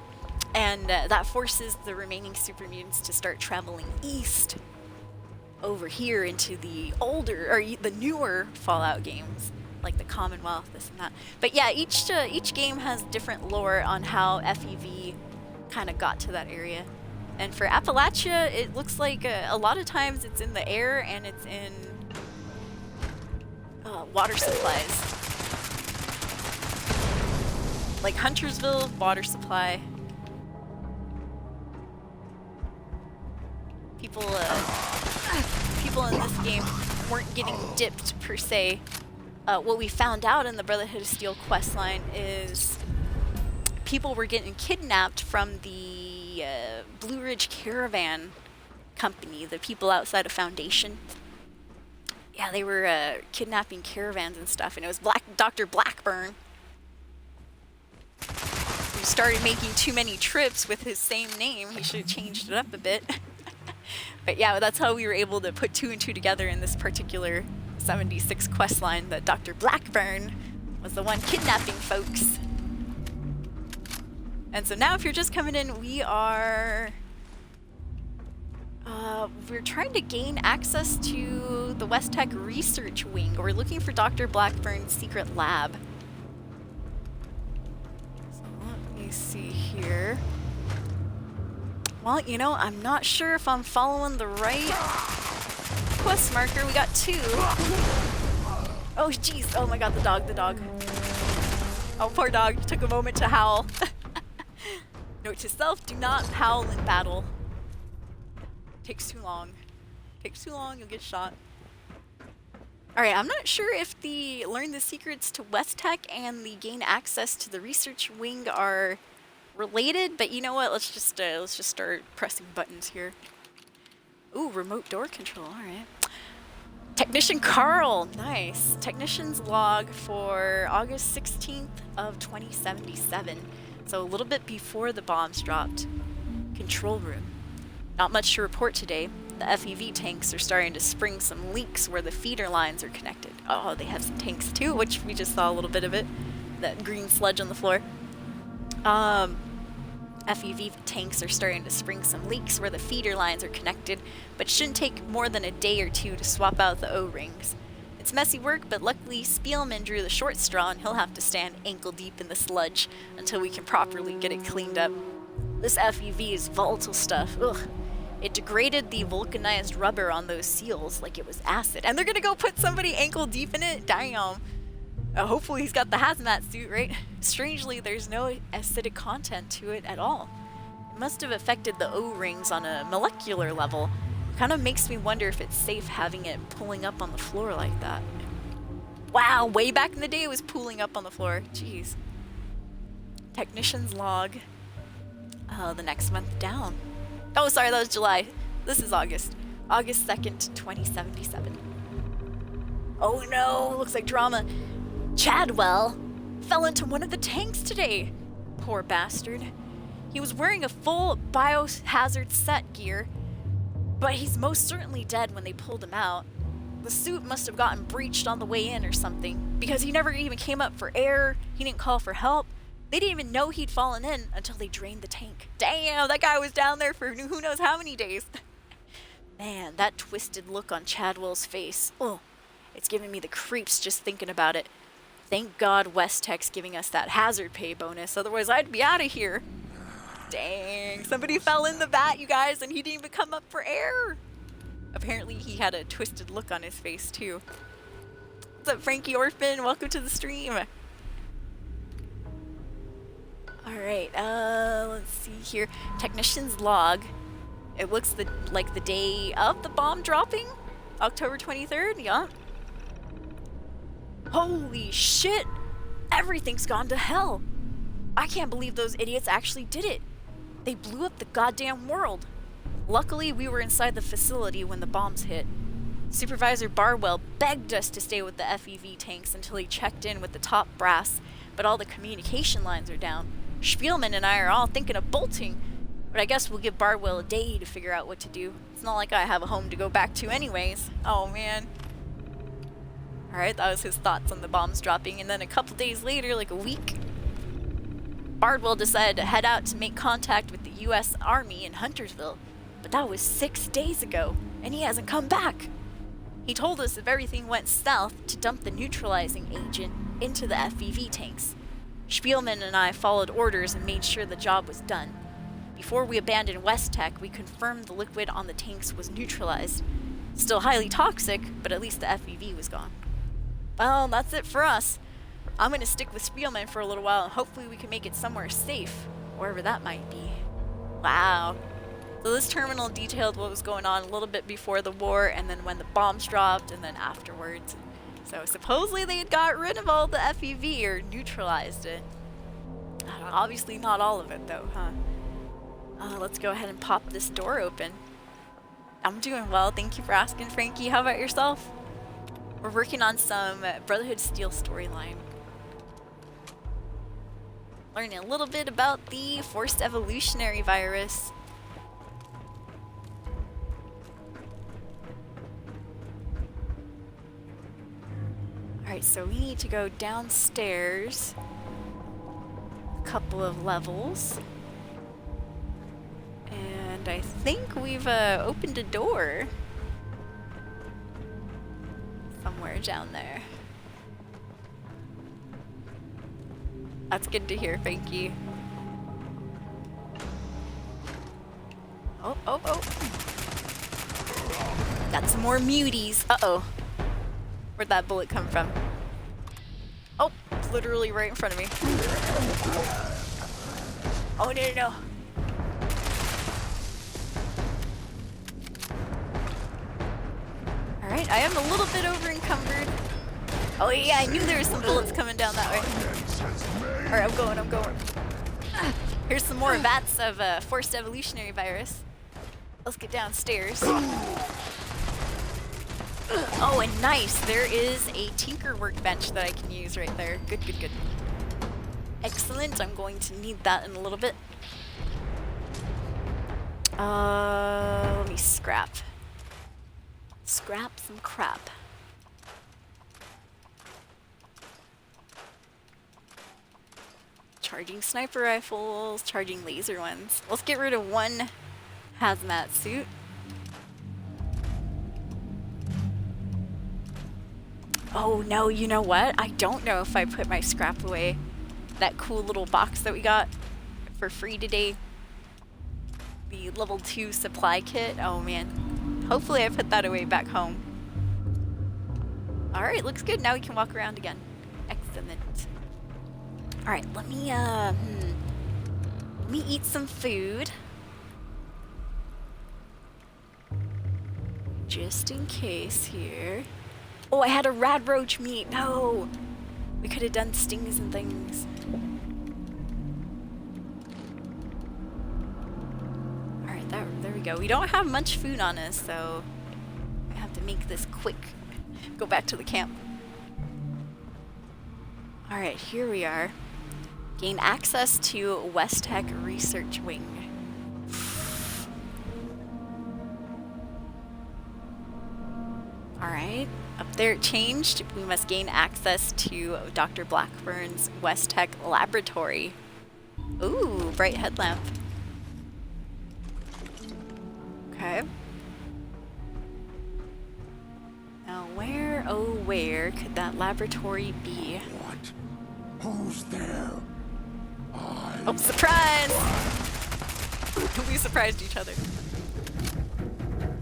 And that forces the remaining super mutants to start traveling east over here into the older, or the newer Fallout games, like the Commonwealth, this and that. But yeah, each game has different lore on how FEV kind of got to that area. And for Appalachia, it looks like a lot of times it's in the air and it's in water supplies. Like Huntersville, water supply. People in this game weren't getting dipped per se. What we found out in the Brotherhood of Steel questline is people were getting kidnapped from the Blue Ridge Caravan Company, the people outside of Foundation. Yeah, they were kidnapping caravans and stuff, and it was Dr. Blackburn who started making too many trips with his same name. He should have changed it up a bit. But yeah, that's how we were able to put 2 and 2 together in this particular 76 quest line, that Dr. Blackburn was the one kidnapping folks. And so now if you're just coming in, we're trying to gain access to the West Tech Research Wing. We're looking for Dr. Blackburn's secret lab. So let me see here. Well, you know, I'm not sure if I'm following the right quest marker. We got 2. Oh, jeez. Oh my god, the dog. Oh, poor dog. Took a moment to howl. Note to self, do not howl in battle. Takes too long. You'll get shot. Alright, I'm not sure if the learn the secrets to West Tech and the gain access to the research wing are related, but you know what? Let's just start pressing buttons here. Ooh, remote door control. Alright. Technician Carl. Nice. Technician's log for August 16th of 2077. So a little bit before the bombs dropped. Control room. Not much to report today. The FEV tanks are starting to spring some leaks where the feeder lines are connected. Oh, they have some tanks too, which we just saw a little bit of it. That green sludge on the floor. FEV tanks are starting to spring some leaks where the feeder lines are connected, but it shouldn't take more than a day or 2 to swap out the O-rings. It's messy work, but luckily Spielman drew the short straw and he'll have to stand ankle deep in the sludge until we can properly get it cleaned up. This FEV is volatile stuff. Ugh. It degraded the vulcanized rubber on those seals like it was acid. And they're gonna go put somebody ankle deep in it? Damn. Hopefully he's got the hazmat suit, right? Strangely, there's no acidic content to it at all. It must have affected the O-rings on a molecular level. Kind of makes me wonder if it's safe having it pulling up on the floor like that. Wow, way back in the day it was pooling up on the floor. Jeez. Technician's log. The next month down. Oh, sorry, that was July. This is August. August 2nd, 2077. Oh no, looks like drama. Chadwell fell into one of the tanks today. Poor bastard. He was wearing a full biohazard set gear, but he's most certainly dead when they pulled him out. The suit must have gotten breached on the way in or something, because he never even came up for air, he didn't call for help. They didn't even know he'd fallen in until they drained the tank. Damn, that guy was down there for who knows how many days. Man, that twisted look on Chadwell's face. Oh, it's giving me the creeps just thinking about it. Thank God West Tech's giving us that hazard pay bonus, otherwise I'd be out of here. Dang, somebody fell in the vat, you guys, and he didn't even come up for air. Apparently he had a twisted look on his face, too. What's up, Frankie Orphan? Welcome to the stream. Alright, let's see here. Technician's log. It looks like the day of the bomb dropping. October 23rd, yeah. Holy shit! Everything's gone to hell! I can't believe those idiots actually did it. They blew up the goddamn world. Luckily, we were inside the facility when the bombs hit. Supervisor Barwell begged us to stay with the FEV tanks until he checked in with the top brass, but all the communication lines are down. Spielman and I are all thinking of bolting. But I guess we'll give Barwell a day to figure out what to do. It's not like I have a home to go back to anyways. Oh man. Alright, that was his thoughts on the bombs dropping, and then a couple days later, like a week, Bardwell decided to head out to make contact with the U.S. Army in Huntersville. But that was 6 days ago, and he hasn't come back. He told us if everything went south to dump the neutralizing agent into the FEV tanks. Spielman and I followed orders and made sure the job was done. Before we abandoned West Tech, we confirmed the liquid on the tanks was neutralized. Still highly toxic, but at least the FEV was gone. Well, that's it for us. I'm gonna stick with Spielman for a little while and hopefully we can make it somewhere safe, wherever that might be. Wow. So this terminal detailed what was going on a little bit before the war, and then when the bombs dropped, and then afterwards. So supposedly they had got rid of all the FEV, or neutralized it. Obviously not all of it though, huh? Let's go ahead and pop this door open. I'm doing well, thank you for asking, Frankie. How about yourself? We're working on some Brotherhood Steel storyline. Learning a little bit about the forced evolutionary virus. Alright, so we need to go downstairs a couple of levels. And I think we've opened a door somewhere down there. That's good to hear, thank you. Oh. Got some more muties. Uh-oh. Where'd that bullet come from? Oh, it's literally right in front of me. Oh, no. Alright, I am a little bit over encumbered. Oh yeah, I knew there were some bullets coming down that way. Alright, I'm going. Here's some more vats of forced evolutionary virus. Let's get downstairs. Oh, and nice, there is a tinker workbench that I can use right there. Good. Excellent, I'm going to need that in a little bit. Let me scrap some crap. Charging sniper rifles, charging laser ones. Let's get rid of one hazmat suit. Oh no, you know what? I don't know if I put my scrap away. That cool little box that we got for free today. The level 2 supply kit. Oh man. Hopefully I put that away back home. Alright, looks good. Now we can walk around again. Excellent. Alright, let me eat some food. Just in case here. Oh, I had a rad roach meat. No! We could have done stings and things. Alright, there we go. We don't have much food on us, so I have to make this quick. Go back to the camp. Alright, here we are. Gain access to West Tech Research Wing. Alright, up there it changed. We must gain access to Dr. Blackburn's West Tech Laboratory. Ooh, bright headlamp. Okay. Now where, oh where could that laboratory be? What? Who's there? Oh, surprise! We surprised each other.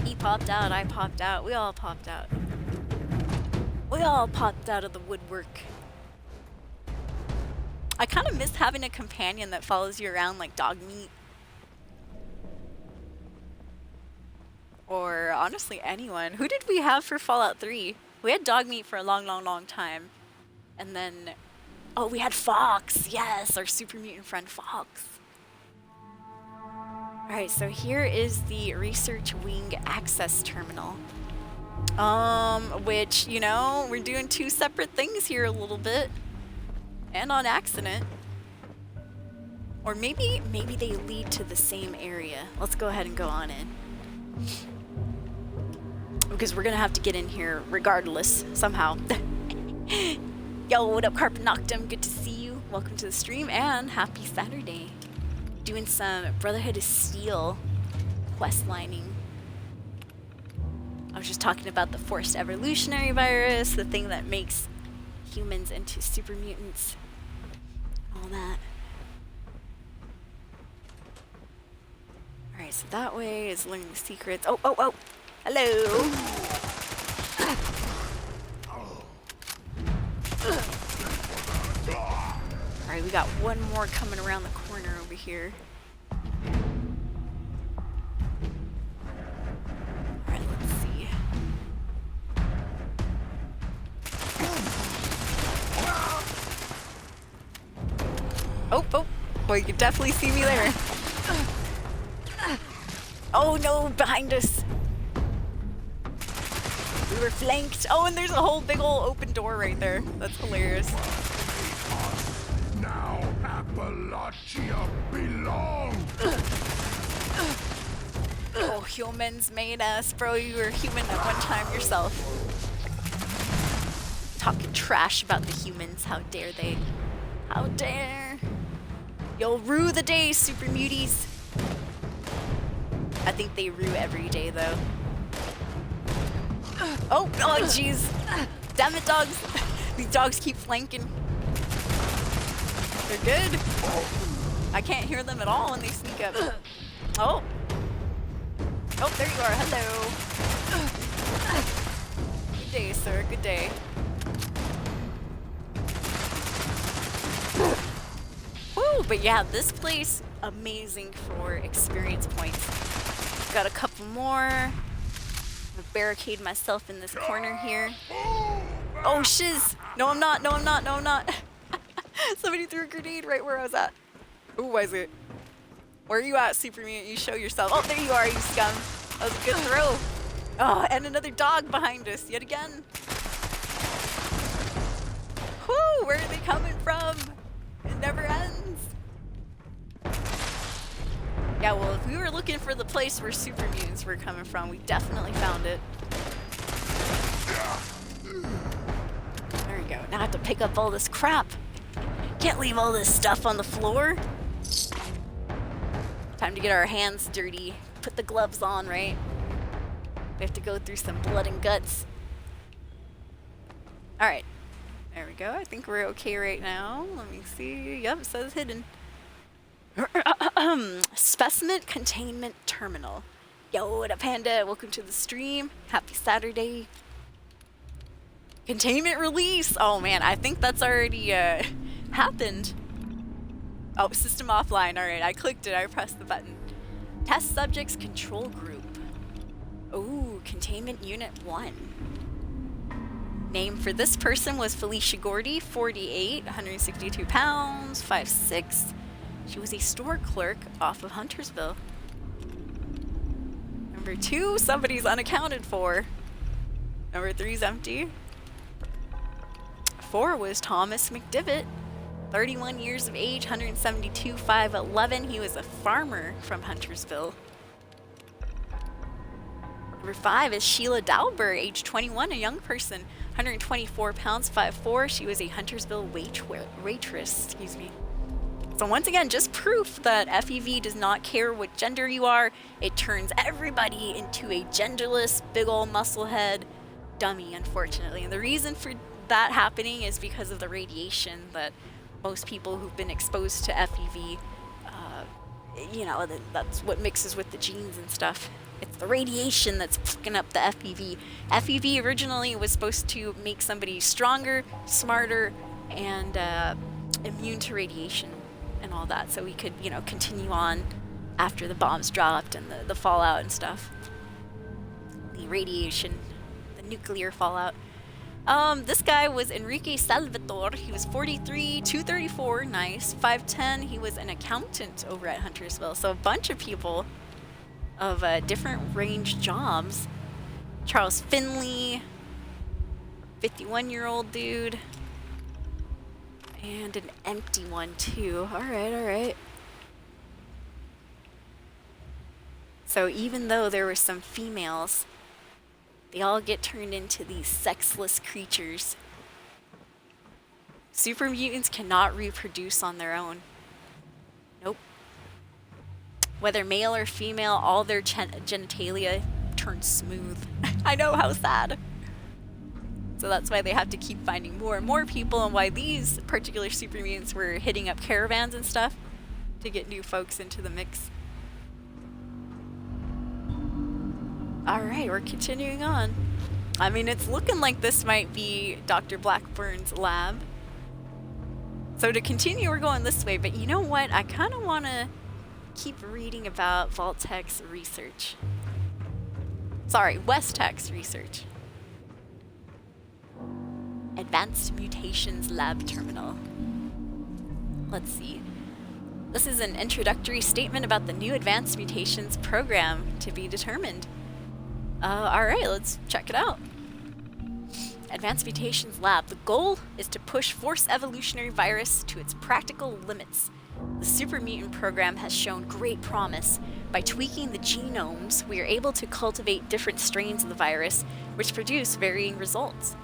He popped out, I popped out, we all popped out. We all popped out of the woodwork. I kind of miss having a companion that follows you around like dog meat. Or honestly anyone. Who did we have for Fallout 3? We had dog meat for a long time. And then, oh, we had Fox. Yes, our super mutant friend Fox. Alright, so here is the Research Wing Access Terminal. Which, you know, we're doing two separate things here a little bit. And on accident. Or maybe they lead to the same area. Let's go ahead and go on in. Because we're gonna have to get in here regardless, somehow. Yo, what up, Carpet Noctum? Good to see you. Welcome to the stream, and happy Saturday. Doing some Brotherhood of Steel questlining. I was just talking about the forced evolutionary virus, the thing that makes humans into super mutants. All that. Alright, so that way is learning the secrets. Oh, oh, oh! Hello! Alright, we got one more coming around the corner over here. Alright, let's see. Oh, oh! Well, you can definitely see me there. Oh no, behind us! We were flanked. Oh, and there's a whole big old open door right there. That's hilarious. Now Appalachia belongs. Oh, humans made us. Bro, you were human at one time yourself. Talking trash about the humans. How dare they? How dare? You'll rue the day, super muties. I think they rue every day, though. Oh, oh, jeez. Damn it, dogs. These dogs keep flanking. They're good. I can't hear them at all when they sneak up. Oh. Oh, there you are. Hello. Good day, sir. Good day. Woo, but yeah, this place, amazing for experience points. Got a couple more. I'm gonna barricade myself in this corner here. Oh, shiz. No, I'm not. No, I'm not. No, I'm not. Somebody threw a grenade right where I was at. Who was it? Where are you at, Super Mutant? You show yourself. Oh, there you are, you scum. That was a good throw. Oh, and another dog behind us yet again. Whoo, where are they coming from? It never ends. Yeah, well, if we were looking for the place where super mutants were coming from, we definitely found it. There we go. Now I have to pick up all this crap. Can't leave all this stuff on the floor. Time to get our hands dirty. Put the gloves on, right? We have to go through some blood and guts. Alright. There we go. I think we're okay right now. Let me see. Yep, it says hidden. Specimen Containment Terminal. Yo, what up, Panda? Welcome to the stream. Happy Saturday. Containment release. Oh man, I think that's already happened. Oh, system offline. All right, I clicked it. I pressed the button. Test subjects control group. Ooh, Containment Unit 1. Name for this person was Felicia Gordy, 48, 162 pounds, 5'6". She was a store clerk off of Huntersville. Number 2, somebody's unaccounted for. Number 3's empty. 4 was Thomas McDivitt, 31 years of age, 172, 5'11". He was a farmer from Huntersville. Number 5 is Sheila Dauber, age 21, a young person, 124 pounds, 5'4". She was a Huntersville waitress, excuse me. So once again, just proof that FEV does not care what gender you are. It turns everybody into a genderless, big ol' musclehead dummy, unfortunately. And the reason for that happening is because of the radiation that most people who've been exposed to FEV, you know, that's what mixes with the genes and stuff. It's the radiation that's fucking up the FEV. FEV originally was supposed to make somebody stronger, smarter, and immune to radiation and all that, so we could, you know, continue on after the bombs dropped and the fallout and stuff. The radiation, the nuclear fallout. This guy was Enrique Salvatore. He was 43, 234, nice, 5'10". He was an accountant over at Huntersville. So a bunch of people of different range jobs. Charles Finley, 51-year-old dude. And an empty one too. All right, all right. So even though there were some females, they all get turned into these sexless creatures. Super mutants cannot reproduce on their own. Nope. Whether male or female, all their genitalia turn smooth. I know, how sad. So that's why they have to keep finding more and more people, and why these particular super mutants were hitting up caravans and stuff to get new folks into the mix. Alright, we're continuing on. I mean, it's looking like this might be Dr. Blackburn's lab. So to continue, we're going this way, but you know what? I kind of want to keep reading about Vault-Tech's research. Sorry, West-Tech's research. Advanced Mutations Lab Terminal. Let's see. This is an introductory statement about the new Advanced Mutations program to be determined. Alright, let's check it out. Advanced Mutations Lab. The goal is to push Force Evolutionary Virus to its practical limits. The Super Mutant program has shown great promise. By tweaking the genomes, we are able to cultivate different strains of the virus, which produce varying results.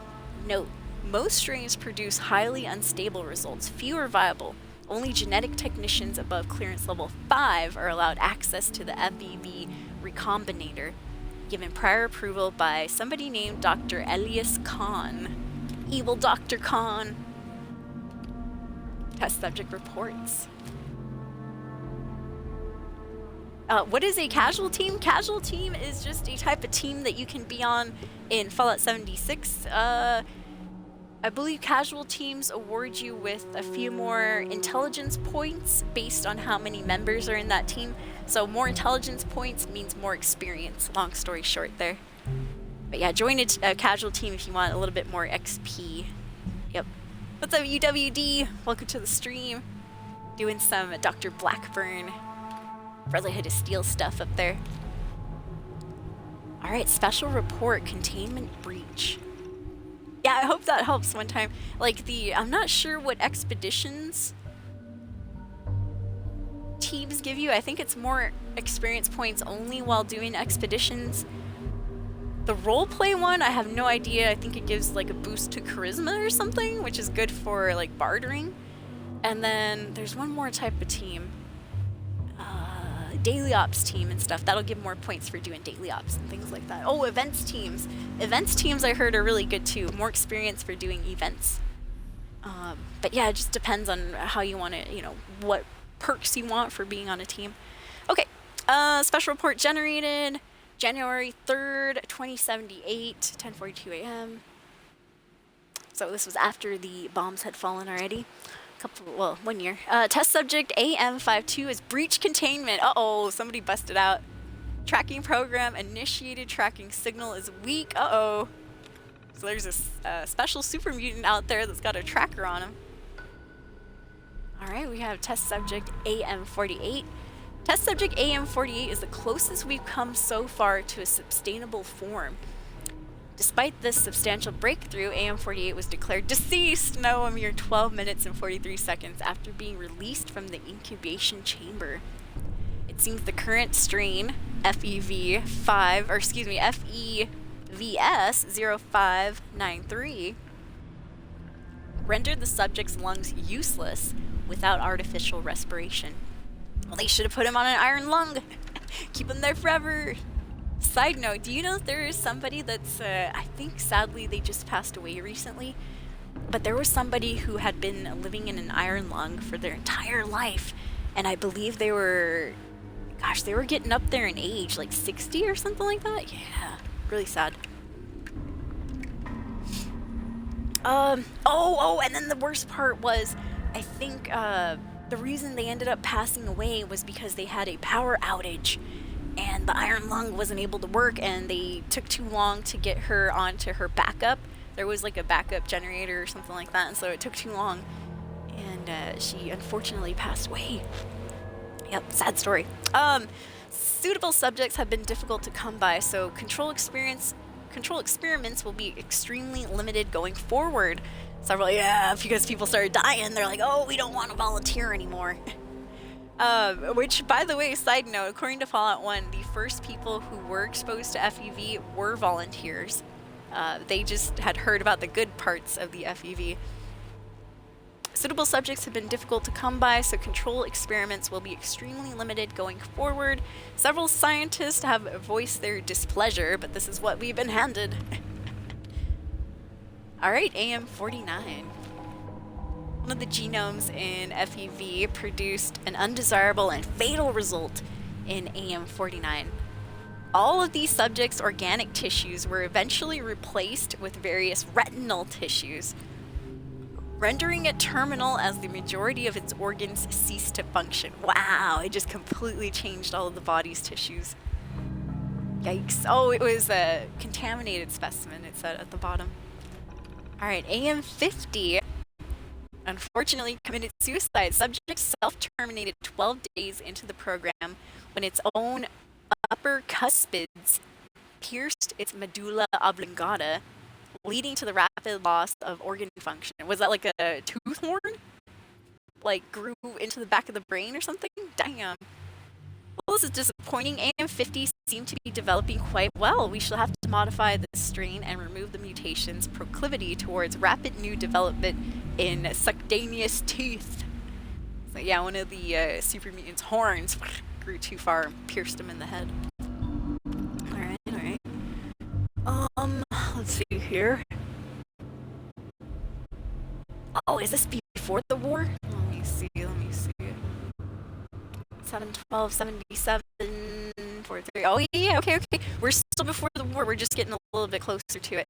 Note, most strains produce highly unstable results, few are viable. Only genetic technicians above clearance level 5 are allowed access to the FEV recombinator, given prior approval by somebody named Dr. Elias Khan. Evil Dr. Khan. Test subject reports. What is a casual team? Casual team is just a type of team that you can be on in Fallout 76. I believe casual teams award you with a few more intelligence points based on how many members are in that team. So more intelligence points means more experience. Long story short there. But yeah, join a casual team if you want a little bit more XP. Yep. What's up, UWD? Welcome to the stream. Doing some Dr. Blackburn Brotherhood of Steel stuff up there. Alright, special report, containment breach. Yeah, I hope that helps one time. Like I'm not sure what expeditions teams give you. I think it's more experience points only while doing expeditions. The roleplay one, I have no idea. I think it gives like a boost to charisma or something, which is good for like bartering. And then there's one more type of team. Daily ops team and stuff. That'll give more points for doing daily ops and things like that. Oh, events teams. Events teams I heard are really good too. More experience for doing events. But yeah, it just depends on how you want to, what perks you want for being on a team. Okay, special report generated January 3rd, 2078, 10:42 a.m. So this was after the bombs had fallen already. 1 year. Test subject AM52 is breach containment. Uh-oh, somebody busted out. Tracking program initiated. Tracking signal is weak. Uh-oh. So there's a special super mutant out there that's got a tracker on him. Alright, we have test subject AM48. Test subject AM48 is the closest we've come so far to a sustainable form. Despite this substantial breakthrough, AM48 was declared deceased, no, a mere 12 minutes and 43 seconds after being released from the incubation chamber. It seems the current strain, FEVS-0593, rendered the subject's lungs useless without artificial respiration. Well, they should have put him on an iron lung. Keep him there forever. Side note, do you know there is somebody that's, I think sadly they just passed away recently, but there was somebody who had been living in an iron lung for their entire life, and I believe they were getting up there in age, like 60 or something like that. Yeah, really sad. And then the worst part was, I think, the reason they ended up passing away was because they had a power outage. And the iron lung wasn't able to work, and they took too long to get her onto her backup. There was like a backup generator or something like that, and so it took too long. And she unfortunately passed away. Yep, sad story. Suitable subjects have been difficult to come by, so control experiments will be extremely limited going forward. So I'm like, yeah, because people started dying, they're like, oh, we don't want to volunteer anymore. Which, by the way, side note, according to Fallout 1, the first people who were exposed to FEV were volunteers. They just had heard about the good parts of the FEV. Suitable subjects have been difficult to come by, so control experiments will be extremely limited going forward. Several scientists have voiced their displeasure, but this is what we've been handed. Alright, AM49. One of the genomes in FEV produced an undesirable and fatal result in AM49. All of these subjects' organic tissues were eventually replaced with various retinal tissues, rendering it terminal as the majority of its organs ceased to function. Wow, it just completely changed all of the body's tissues. Yikes. Oh, it was a contaminated specimen, it said at the bottom. Alright, AM50 unfortunately committed suicide. Subject self-terminated 12 days into the program when its own upper cuspids pierced its medulla oblongata, leading to the rapid loss of organ function. Was that like a tooth horn? Like grew into the back of the brain or something? Damn. Well, this is disappointing. AM50 seem to be developing quite well. We shall have to modify this strain and remove the mutation's proclivity towards rapid new development in suctaneous teeth. So yeah, one of the super mutants' horns grew too far and pierced him in the head. Alright. Let's see here. Oh, is this before the war? Let me see. 7/12/77 43. Oh yeah, okay. We're still before the war. We're just getting a little bit closer to it.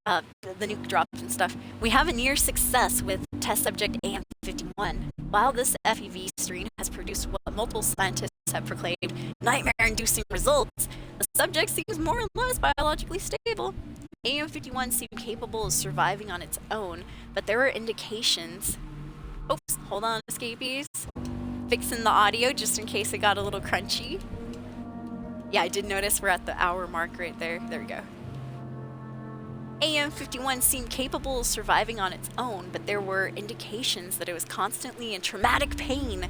The nuke drops and stuff. We have a near success with test subject AM51. While this FEV strain has produced what multiple scientists have proclaimed nightmare-inducing results, the subject seems more or less biologically stable. AM51 seemed capable of surviving on its own, but there are indications. Oops, hold on, escapees. Fixing the audio just in case it got a little crunchy. Yeah, I did notice we're at the hour mark right there. There we go. AM51 seemed capable of surviving on its own, but there were indications that it was constantly in traumatic pain.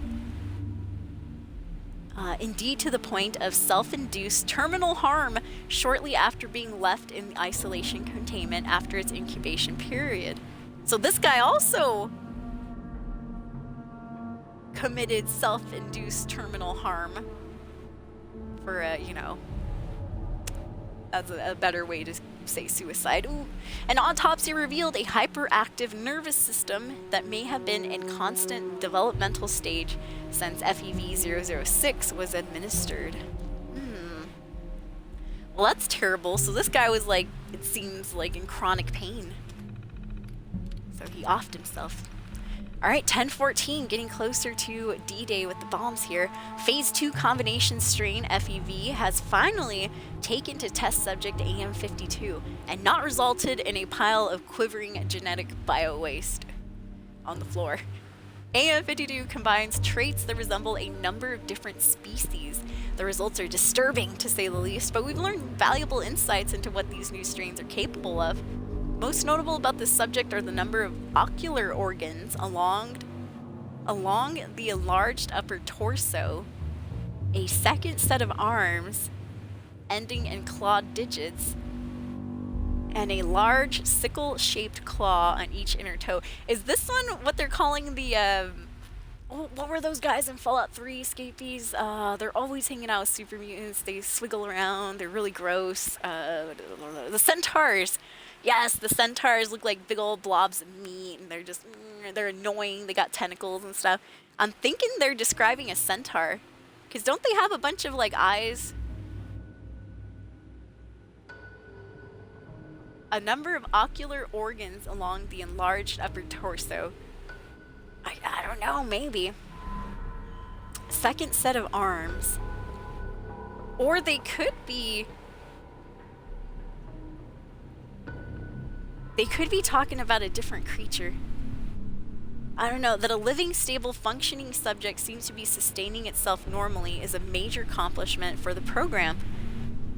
Indeed to the point of self-induced terminal harm shortly after being left in isolation containment after its incubation period. So this guy also committed self-induced terminal harm for, that's a better way to say suicide. Ooh. An autopsy revealed a hyperactive nervous system that may have been in constant developmental stage since FEV-006 was administered. Well, that's terrible. So this guy was like, it seems like in chronic pain. So he offed himself. Alright, 1014, getting closer to D-Day with the bombs here. Phase 2 combination strain FEV has finally taken to test subject AM52 and not resulted in a pile of quivering genetic bio-waste on the floor. AM52 combines traits that resemble a number of different species. The results are disturbing, to say the least, but we've learned valuable insights into what these new strains are capable of. Most notable about this subject are the number of ocular organs along the enlarged upper torso, a second set of arms ending in clawed digits, and a large sickle-shaped claw on each inner toe. Is this one what they're calling the, what were those guys in Fallout 3, escapees? They're always hanging out with super mutants. They swiggle around. They're really gross. The centaurs. Yes, the centaurs look like big old blobs of meat, and they're annoying. They got tentacles and stuff. I'm thinking they're describing a centaur, because don't they have a bunch of, like, eyes? A number of ocular organs along the enlarged upper torso. I don't know, maybe. Second set of arms. Or they could be... They could be talking about a different creature. I don't know, that a living, stable, functioning subject seems to be sustaining itself normally is a major accomplishment for the program.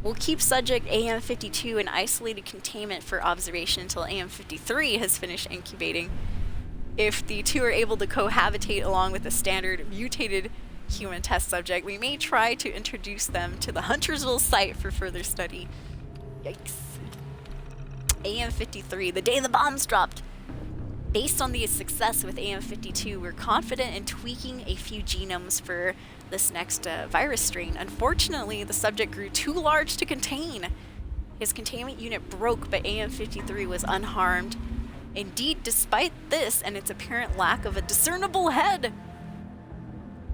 We'll keep subject AM52 in isolated containment for observation until AM53 has finished incubating. If the two are able to cohabitate along with the standard mutated human test subject. We may try to introduce them to the Huntersville site for further study. Yikes. AM-53, the day the bombs dropped. Based on the success with AM-52, we're confident in tweaking a few genomes for this next virus strain. Unfortunately, the subject grew too large to contain. His containment unit broke, but AM-53 was unharmed. Indeed, despite this and its apparent lack of a discernible head,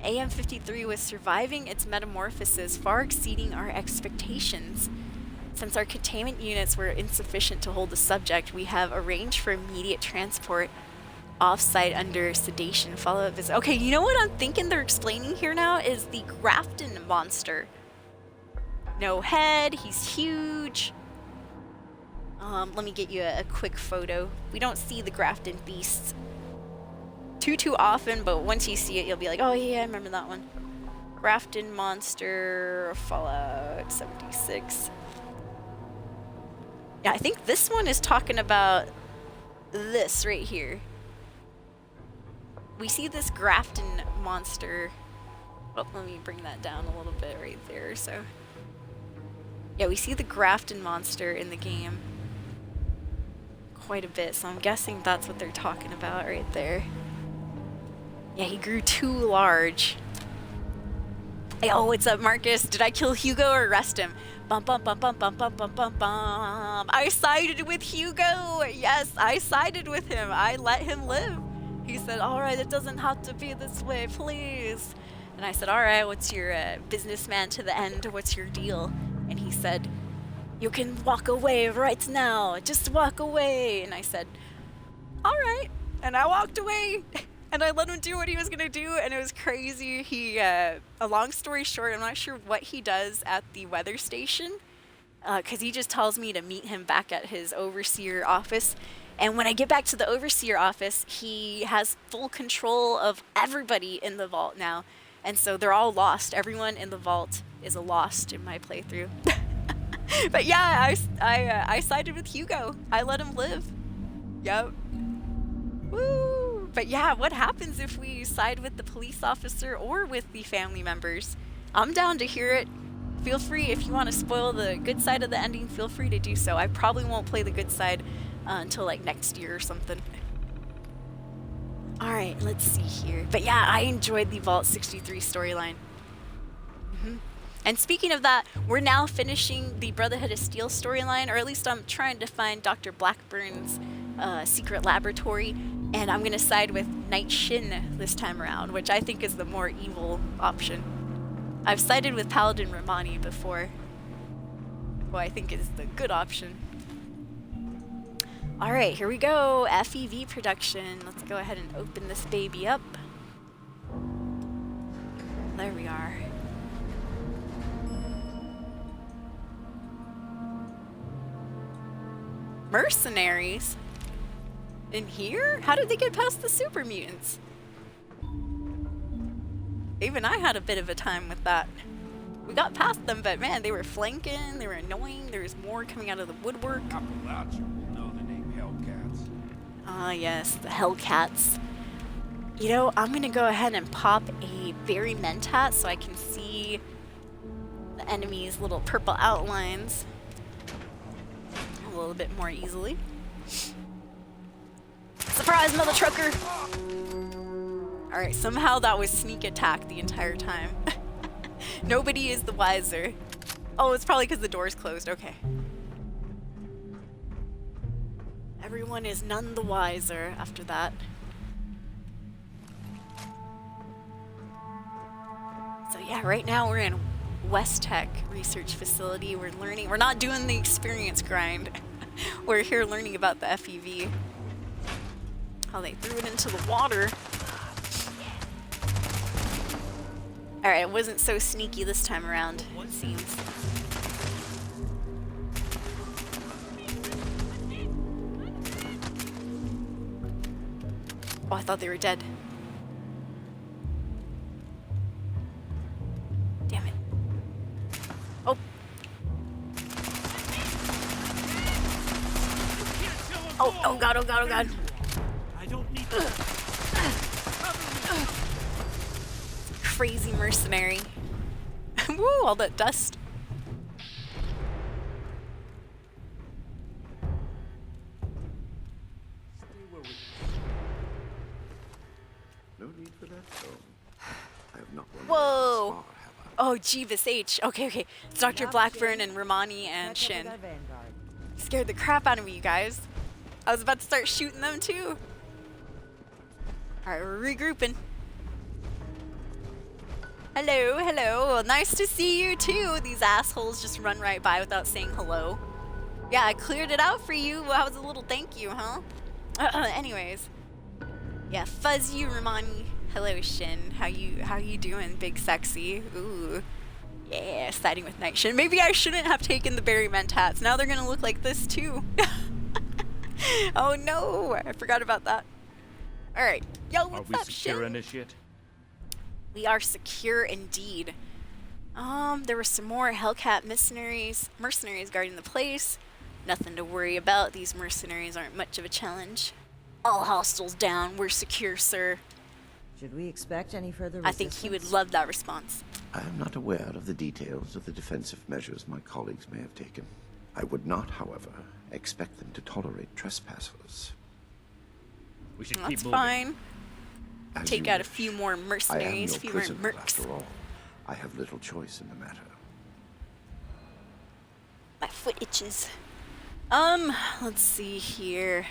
AM-53 was surviving its metamorphosis, far exceeding our expectations. Since our containment units were insufficient to hold the subject, we have arranged for immediate transport off-site under sedation. Follow-up visit. Okay, you know what I'm thinking they're explaining here now is the Grafton monster. No head, he's huge. Let me get you a quick photo. We don't see the Grafton beasts too often, but once you see it, you'll be like, oh yeah, I remember that one. Grafton monster, Fallout 76. Yeah, I think this one is talking about this right here. We see this Grafton monster. Oh, let me bring that down a little bit right there. So, yeah, we see the Grafton monster in the game quite a bit. So I'm guessing that's what they're talking about right there. Yeah, he grew too large. Hey, oh, what's up, Marcus? Did I kill Hugo or arrest him? Bum bum bum bum bum bum bum bum bum. I sided with Hugo. Yes, I sided with him. I let him live. He said, all right, it doesn't have to be this way, please. And I said, all right, what's your businessman to the end? What's your deal? And he said, you can walk away right now. Just walk away. And I said, all right. And I walked away. And I let him do what he was gonna do, and it was crazy. He, a long story short, I'm not sure what he does at the weather station, because he just tells me to meet him back at his overseer office. And when I get back to the overseer office, he has full control of everybody in the vault now. And so they're all lost. Everyone in the vault is a lost in my playthrough. But yeah, I sided with Hugo. I let him live. Yep. Woo! But yeah, what happens if we side with the police officer or with the family members? I'm down to hear it. Feel free, if you want to spoil the good side of the ending, feel free to do so. I probably won't play the good side until like next year or something. Alright, let's see here. But yeah, I enjoyed the Vault 63 storyline. And speaking of that, we're now finishing the Brotherhood of Steel storyline, or at least I'm trying to find Dr. Blackburn's secret laboratory. And I'm going to side with Night Shin this time around, which I think is the more evil option. I've sided with Paladin Romani before, who I think is the good option. Alright, here we go. FEV production. Let's go ahead and open this baby up. There we are. Mercenaries? In here? How did they get past the super mutants? Even I had a bit of a time with that. We got past them, but man, they were flanking, they were annoying, there was more coming out of the woodwork. Appalachia will know the name Hellcats. Ah yes, the Hellcats. You know, I'm gonna go ahead and pop a Berry Mentat so I can see the enemy's little purple outlines a little bit more easily. Surprise, mother trucker! Alright, somehow that was sneak attack the entire time. Nobody is the wiser. Oh, it's probably because the door's closed. Okay. Everyone is none the wiser after that. So yeah, right now we're in West Tech Research Facility. We're learning. We're not doing the experience grind. We're here learning about the FEV. How they threw it into the water. Alright, it wasn't so sneaky this time around, it seems. Oh, I thought they were dead. Damn it. Oh. Oh, oh god, oh god, oh god. crazy mercenary. Woo, all that dust. No need for that phone. I have not wandered Whoa. this far, have I? Oh, Jeeves H. Okay. It's Dr. Blackburn and Romani and Shin. Scared the crap out of me, you guys. I was about to start shooting them too. Alright, we're regrouping. Hello, hello. Well, nice to see you too. These assholes just run right by without saying hello. Yeah, I cleared it out for you. Well, that was a little thank you, huh? Anyways. Yeah, Fuzzy, Romani. Hello, Shin. How you doing, big sexy? Ooh. Yeah, siding with Night Shin. Maybe I shouldn't have taken the Berry Mentats. Now they're gonna look like this too. Oh no, I forgot about that. Alright. Yo, what's up, Shin? Initiate? We are secure indeed. There were some more Hellcat mercenaries guarding the place. Nothing to worry about. These mercenaries aren't much of a challenge. All hostiles down. We're secure, sir. Should we expect any further I think he would love that response. I am not aware of the details of the defensive measures my colleagues may have taken. I would not, however, expect them to tolerate trespassers. We should That's keep moving. fine. As Take you out a wish. few more I am mercenaries, your a few more prisoner, mercs. after all. I have little choice in the matter. My foot itches. Let's see here.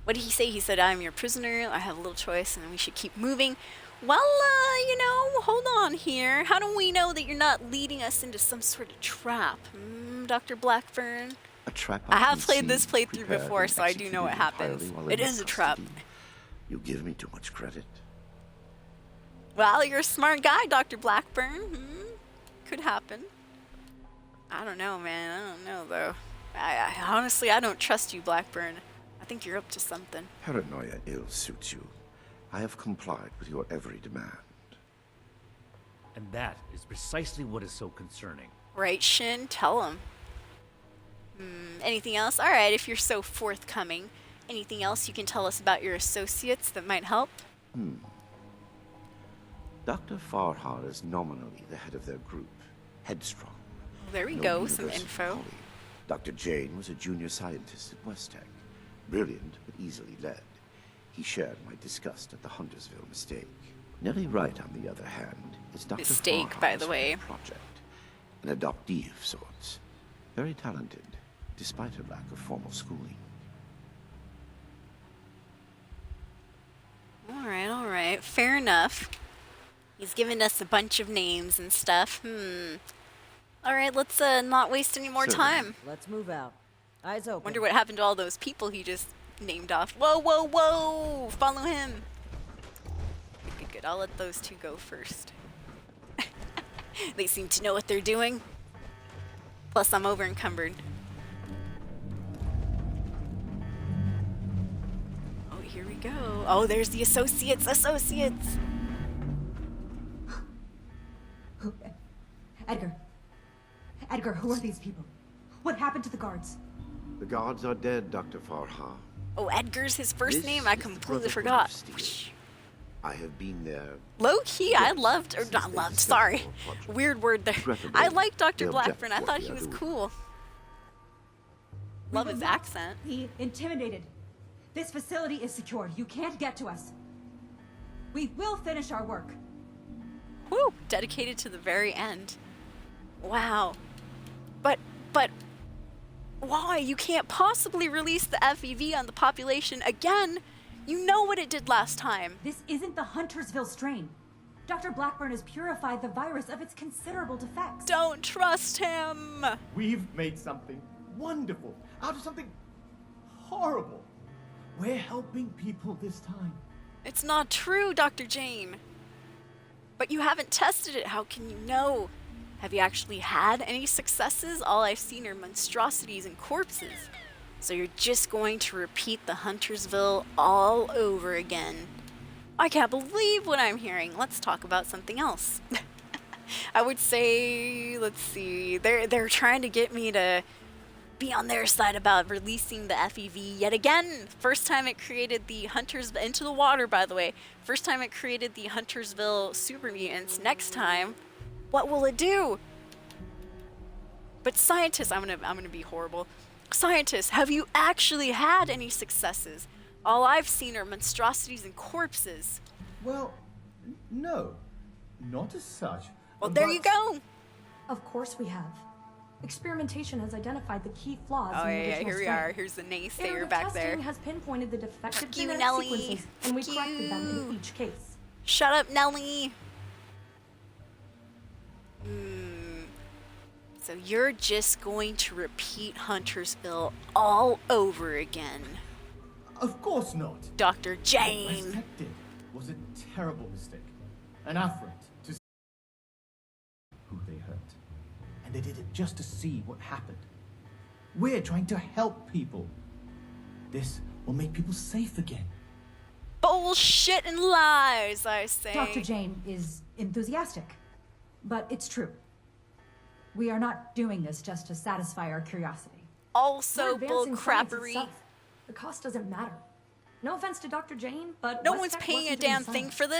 What did he say? He said, I'm your prisoner, I have a little choice, and we should keep moving. Well, hold on here. How do we know that you're not leading us into some sort of trap? Dr. Blackburn? A trap I have played conceived, this playthrough prepared, before, and so I do know what executed happens. entirely while It in is your a trap. custody. You give me too much credit. Well, you're a smart guy, Dr. Blackburn. Could happen. I don't know, man. I don't know, though. I honestly, I don't trust you, Blackburn. I think you're up to something. Paranoia ill suits you. I have complied with your every demand. And that is precisely what is so concerning. Right, Shin? Tell him. Anything else? Alright, if you're so forthcoming. Anything else you can tell us about your associates that might help? Dr. Farhar is nominally the head of their group, Headstrong. There we No go, some university info. colleague. Dr. Jane was a junior scientist at West Tech. Brilliant, but easily led. He shared my disgust at the Huntersville mistake. Nellie Wright, on the other hand, is Dr. Mistake, by Farhar's the way. project. An adoptee of sorts. Very talented, despite her lack of formal schooling. Alright. Fair enough. He's given us a bunch of names and stuff. Alright, let's not waste any more Certainly. time. Let's move out. Eyes open. Wonder what happened to all those people he just named off. Whoa! Follow him! Good. I'll let those two go first. They seem to know what they're doing. Plus, I'm over encumbered. Oh, here we go. Oh, there's the associates! Edgar, who are these people? What happened to the guards? The guards are dead, Dr. Farhar. Oh, Edgar's his first This name? I is the completely Brotherhood forgot. of Steel. I have been there. Low key, I loved, or Since not they loved, discovered sorry. our project. Weird word there. Regrettably, I liked Dr. they Blackburn. I object to thought what he we are was doing. cool. We Love will his not accent. Be intimidated. This facility is secured. You can't get to us. We will finish our work. Woo! Dedicated to the very end. Wow. But why? You can't possibly release the FEV on the population again. You know what it did last time. This isn't the Huntersville strain. Dr. Blackburn has purified the virus of its considerable defects. Don't trust him. We've made something wonderful out of something horrible. We're helping people this time. It's not true, Dr. Jane. But you haven't tested it. How can you know? Have you actually had any successes? All I've seen are monstrosities and corpses. So you're just going to repeat the Huntersville all over again. I can't believe what I'm hearing. Let's talk about something else. I would say, let's see, they're trying to get me to be on their side about releasing the FEV yet again. First time it created the Hunters into the water, by the way. First time it created the Huntersville super mutants. Next time, what will it do? But scientists, I'm gonna be horrible. Scientists, have you actually had any successes? All I've seen are monstrosities and corpses. Well, no. Not as such. Well, there you go. Of course we have. Experimentation has identified the key flaws Oh in the yeah, original here we strain. are. Here's the naysayer Iterative back there. testing has pinpointed the defective Fuck you, genetic Nelly. sequences, and we Fuck corrected them you. in each case. Shut up, Nelly. So you're just going to repeat Huntersville all over again, Of course not. Dr. What Jane. West Tech did was a terrible mistake. An affront to who they hurt. And they did it just to see what happened. We're trying to help people. This will make people safe again. Bullshit and lies, I say. Dr. Jane is enthusiastic, but it's true. We are not doing this just to satisfy our curiosity. We're Also advancing science bullcrappery. itself. The cost doesn't matter. No offense to Dr. Jane, but No West one's Tech paying a wasn't doing damn thing science. for this.